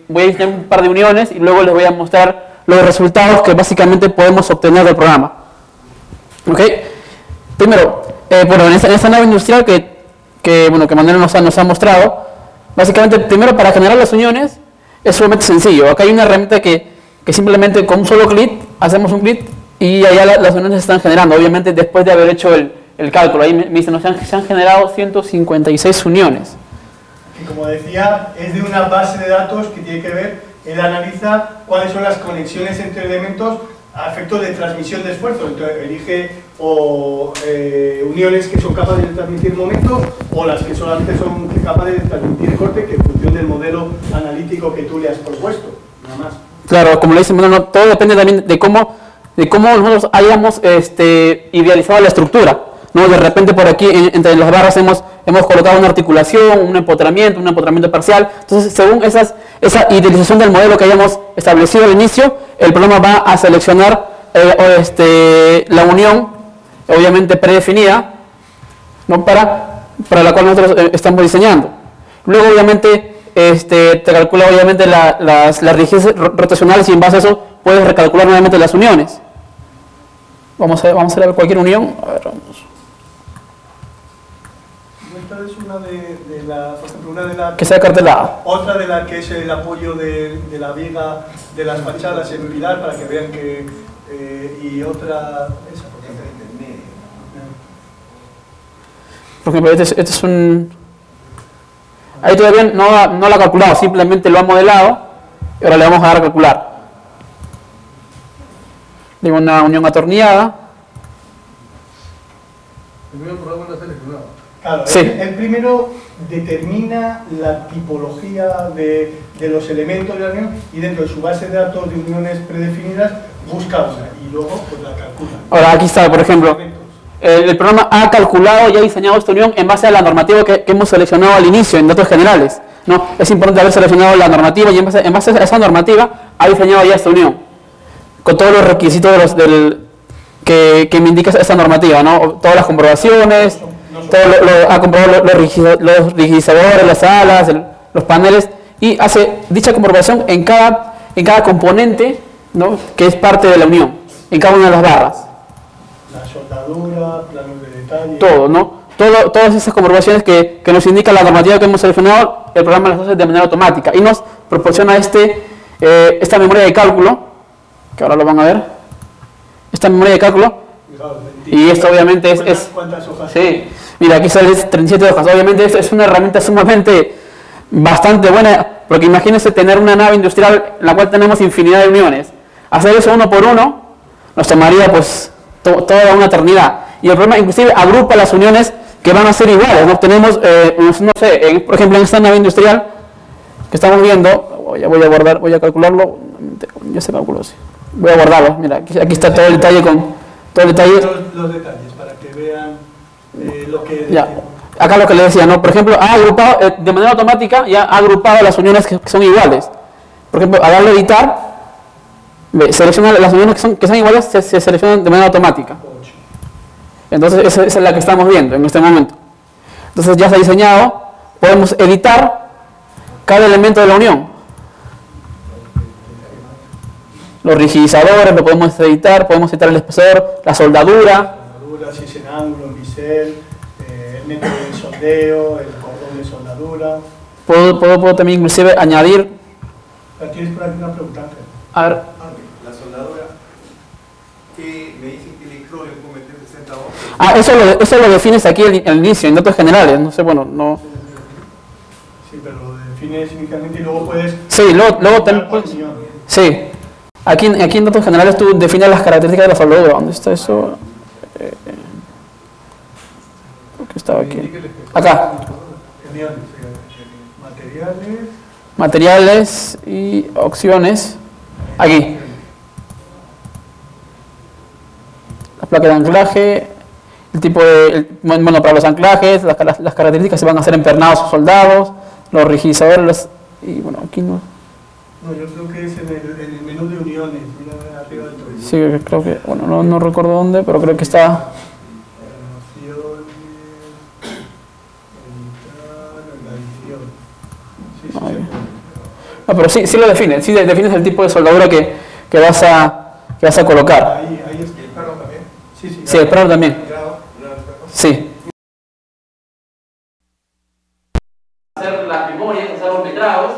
voy a enseñar un par de uniones y luego les voy a mostrar los resultados que básicamente podemos obtener del programa. ¿Ok? Primero, bueno, en esta nave industrial que Manuel nos ha mostrado, básicamente, primero para generar las uniones es sumamente sencillo. Acá hay una herramienta que simplemente con un solo clic, hacemos un clic y allá las uniones se están generando, obviamente después de haber hecho el cálculo. Ahí me dicen, se han generado 156 uniones. Que como decía, es de una base de datos que tiene que ver, él analiza cuáles son las conexiones entre elementos a efectos de transmisión de esfuerzo. Entonces elige uniones que son capaces de transmitir momento o las que solamente son capaces de transmitir corte, que en función del modelo analítico que tú le has propuesto, nada más. Claro, como le dicen, bueno, todo depende también de cómo nosotros hayamos idealizado la estructura, ¿no? De repente por aquí entre las barras hemos colocado una articulación, un empotramiento parcial. Entonces, según esa idealización del modelo que hayamos establecido al inicio, el programa va a seleccionar la unión, obviamente predefinida, ¿no? para la cual nosotros estamos diseñando. Luego, obviamente, te calcula obviamente las rigideces rotacionales y en base a eso puedes recalcular nuevamente las uniones. Vamos a ver cualquier unión. A ver, vamos. Esta es una de la, por ejemplo, una de la que sea cartelada. Otra de la que es el apoyo de la viga de las fachadas en pilar, para que vean que y otra, esa, por ejemplo, este es un... Ahí todavía no lo ha calculado, simplemente lo ha modelado y ahora le vamos a dar a calcular. Digo una unión atornillada. Primero el programa lo ha seleccionado. Claro, sí. el primero determina la tipología de los elementos de la unión y dentro de su base de datos de uniones predefinidas busca una y luego pues la calcula. Ahora aquí está, por ejemplo, el programa ha calculado y ha diseñado esta unión en base a la normativa que hemos seleccionado al inicio en datos generales, ¿no? Es importante haber seleccionado la normativa y en base a esa normativa ha diseñado ya esta unión con todos los requisitos que me indica esa normativa, ¿no? Todas las comprobaciones, ha comprobado los rigidizadores, las alas, los paneles y hace dicha comprobación en cada componente, ¿no? Que es parte de la unión, en cada una de las barras. La soldadura, planos de detalle. Todo, ¿no? Todas esas comprobaciones que nos indica la normativa que hemos seleccionado, el programa las hace de manera automática y nos proporciona esta memoria de cálculo, que ahora lo van a ver, esta memoria de cálculo, y esto obviamente es ¿Cuántas hojas? Sí, mira, aquí sale 37 hojas, obviamente esto es una herramienta sumamente bastante buena, porque imagínense tener una nave industrial en la cual tenemos infinidad de uniones, hacer eso uno por uno nos tomaría pues toda una eternidad. Y el programa inclusive agrupa las uniones que van a ser iguales, ¿no? Tenemos, no sé, por ejemplo en esta nave industrial que estamos viendo, voy a calcularlo, ya se calculó, sí. Voy a guardarlo, mira, aquí está todo el detalle con todo el detalle. Los detalles para que vean lo que... Ya. Acá lo que le decía, ¿no? Por ejemplo, ha agrupado, de manera automática, ya ha agrupado las uniones que son iguales. Por ejemplo, al darle a editar, selecciona las uniones que son iguales, se seleccionan de manera automática. Entonces esa es la que estamos viendo en este momento. Entonces ya se ha diseñado, podemos editar cada elemento de la unión. Los rigidizadores lo podemos editar el espesor, la soldadura. Si es en ángulo, en bisel, el método de sondeo, el cordón de soldadura. Puedo también inclusive añadir... ¿Tienes por aquí una pregunta, Ángel? A ver. La soldadura, que me dicen que el electrodo le puedo meter 60 ohms. Eso lo defines aquí al inicio, en datos generales, no sé, bueno, no... Sí, pero lo defines inicialmente y luego puedes... Sí, luego también puedes... Sí. Aquí en datos generales tú defines las características de la soldadura. ¿Dónde está eso? ¿Qué estaba aquí? Acá. Materiales y opciones. Aquí. La placa de anclaje, el tipo de... Bueno, para los anclajes, las características se van a hacer empernados o soldados, los rigidizadores, y bueno, aquí no... No, yo creo que es en el menú de uniones, mira arriba del todo. Sí, creo que, bueno, no recuerdo dónde, pero creo que está... No, pero sí lo defines, sí defines el tipo de soldadura que vas a colocar. Ahí es el plano también. Sí, el plano también. Sí. Hacer las memorias, hacer los metrados,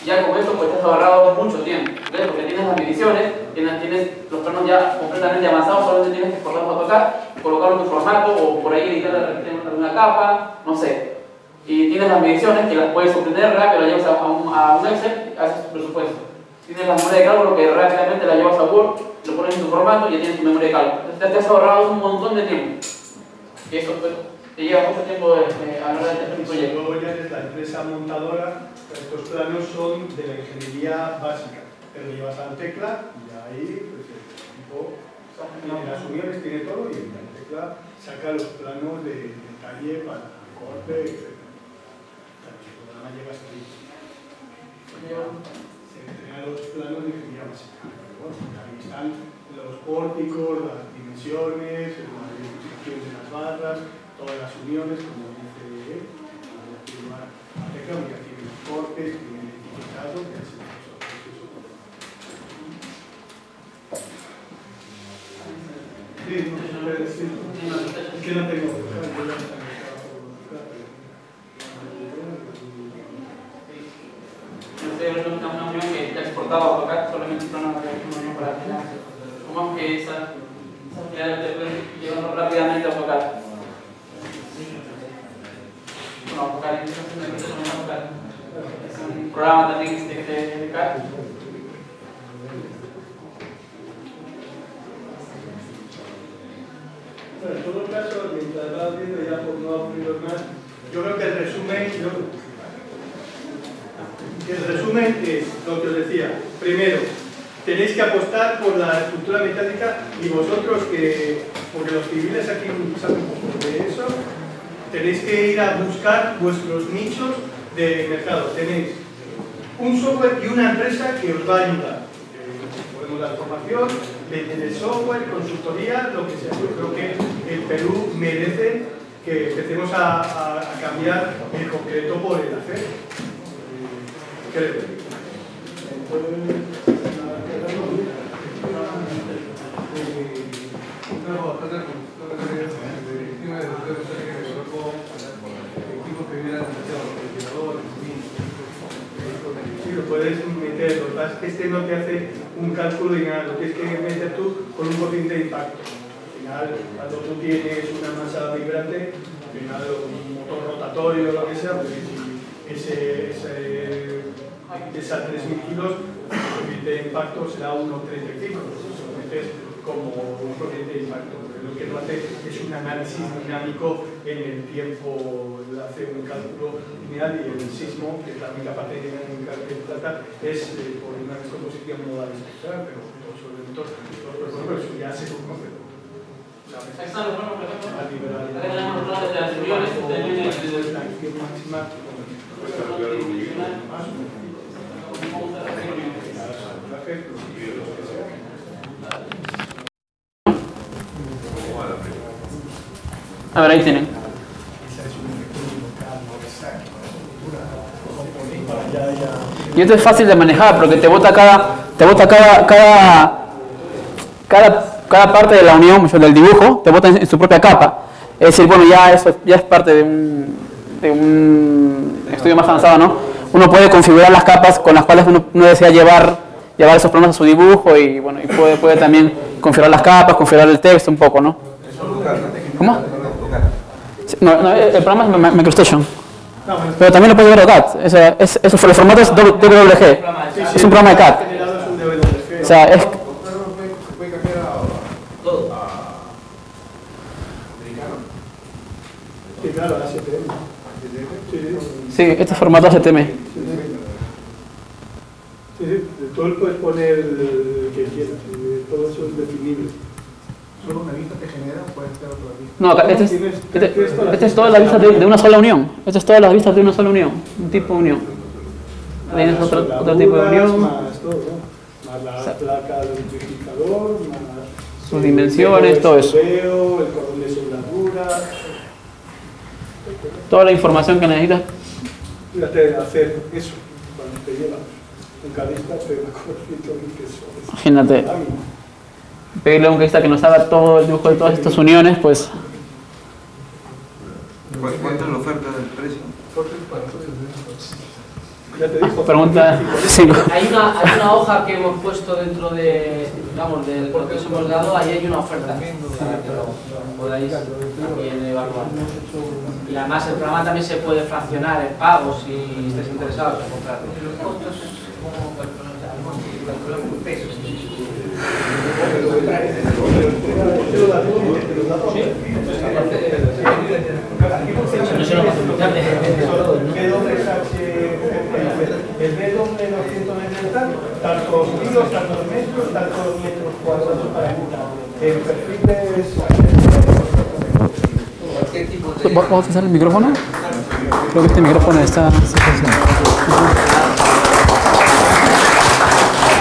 ya con esto pues te has ahorrado mucho tiempo, ¿ves? Porque tienes las mediciones, tienes los planos ya completamente avanzados, solamente tienes que exportarlos a tocar, colocarlo en tu formato o por ahí editar alguna capa, no sé. Y tienes las mediciones que las puedes obtener rápido, las llevas a un Excel, haces tu presupuesto. Tienes la memoria de cálculo que rápidamente la llevas a Word, lo pones en tu formato y ya tienes tu memoria de cálculo. Entonces te has ahorrado un montón de tiempo. Y eso te lleva mucho tiempo a la hora de hacer un proyecto. Luego ya eres la empresa montadora, estos planos son de la ingeniería básica. Te lo llevas a la tecla y ahí pues, el equipo tiene las uniones, tiene todo y en la tecla saca los planos de detalle para corte, etc. Llevas ahí. Se entregan los planos de ingeniería básica. Bueno, ahí están los pórticos, las dimensiones, la disposición de las barras, todas las uniones, como dice la tecla, ya tiene los cortes, tiene etiquetados, y así es que no tengo una unión que está exportado a tocar solamente para ¿cómo es que esa Bueno, en todo caso, mientras vas viendo ya por no aburriros más, yo creo que el resumen es lo que os decía. Primero, tenéis que apostar por la estructura metálica y vosotros porque los civiles aquí saben un poco de eso, tenéis que ir a buscar vuestros nichos de mercado. Tenéis un software y una empresa que os va a ayudar. Podemos dar formación, de software, consultoría, lo que sea. Yo creo que el Perú merece que empecemos a cambiar el concreto por el hacer. Creo. Sí, lo puedes meter, lo que pasa es que este no te hace un cálculo y nada, lo tienes que meter tú con un porcentaje de impacto. Al final, cuando tú tienes una masa vibrante, al final un motor rotatorio o lo que sea, pues esas 3.000 kilos, el coeficiente de impacto será 1,35. Si lo metes como un coeficiente de impacto, lo que no hace es un análisis dinámico en el tiempo, hace un cálculo lineal, y el sismo, que es la única parte dinámica que trata, es por una descomposición modal espectral, pero los elementos, eso ya se conoce. Ahí están los planos, por ejemplo. A liberar Ahí tenemos los planos de las uniones, la acción máxima. A ver, ahí tienen. Y esto es fácil de manejar porque te bota cada parte de la unión, del dibujo, te bota en su propia capa. Es decir, bueno, ya eso ya es parte de un estudio más avanzado, ¿no? Uno puede configurar las capas con las cuales uno desea llevar esos programas a su dibujo, y bueno, y puede también configurar las capas, configurar el texto un poco, ¿no? ¿Cómo? No, el programa es MicroStation. Pero también lo puede ver AutoCAD. El formato es DWG. Es un programa de CAD. O sea, es... Sí, este es formato HTML. Sí, todo puedes poner el que quieras, todo eso es definible. ¿Solo una vista te genera o puedes hacer otra vista? No, este es toda la vista de una sola unión. Este es todas las vistas de una sola unión, un tipo de unión. Tienes otro tipo de unión. Más todo, ¿no? Más la placa del amplificador, más sus dimensiones, todo eso. El cordón de soldadura. Toda la información que necesitas. Fíjate, hacer eso cuando te lleva un cadista, te va con 100.000 que eso. Imagínate. Pedirle a un cadista que nos haga todo el dibujo de todas estas uniones, pues... ¿Cuánto es la oferta del precio? Pregunta 5. Hay una hoja que hemos puesto dentro de, digamos, del lo que os hemos dado, ahí hay una oferta, podéis también evaluar. Y además el programa también se puede fraccionar en pagos si estáis interesados en comprarlo. El B-doble 900 metros, tantos kilos, tantos metros, tantos metros cuadrados para el perfil de... ¿Vamos a utilizar el micrófono? Creo que este micrófono está...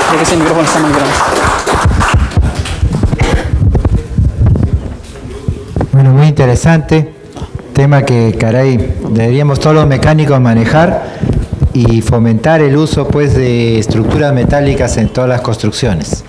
Creo que ese micrófono está muy grande. Bueno, muy interesante. Tema que, caray, deberíamos todos los mecánicos manejar y fomentar el uso, pues, de estructuras metálicas en todas las construcciones.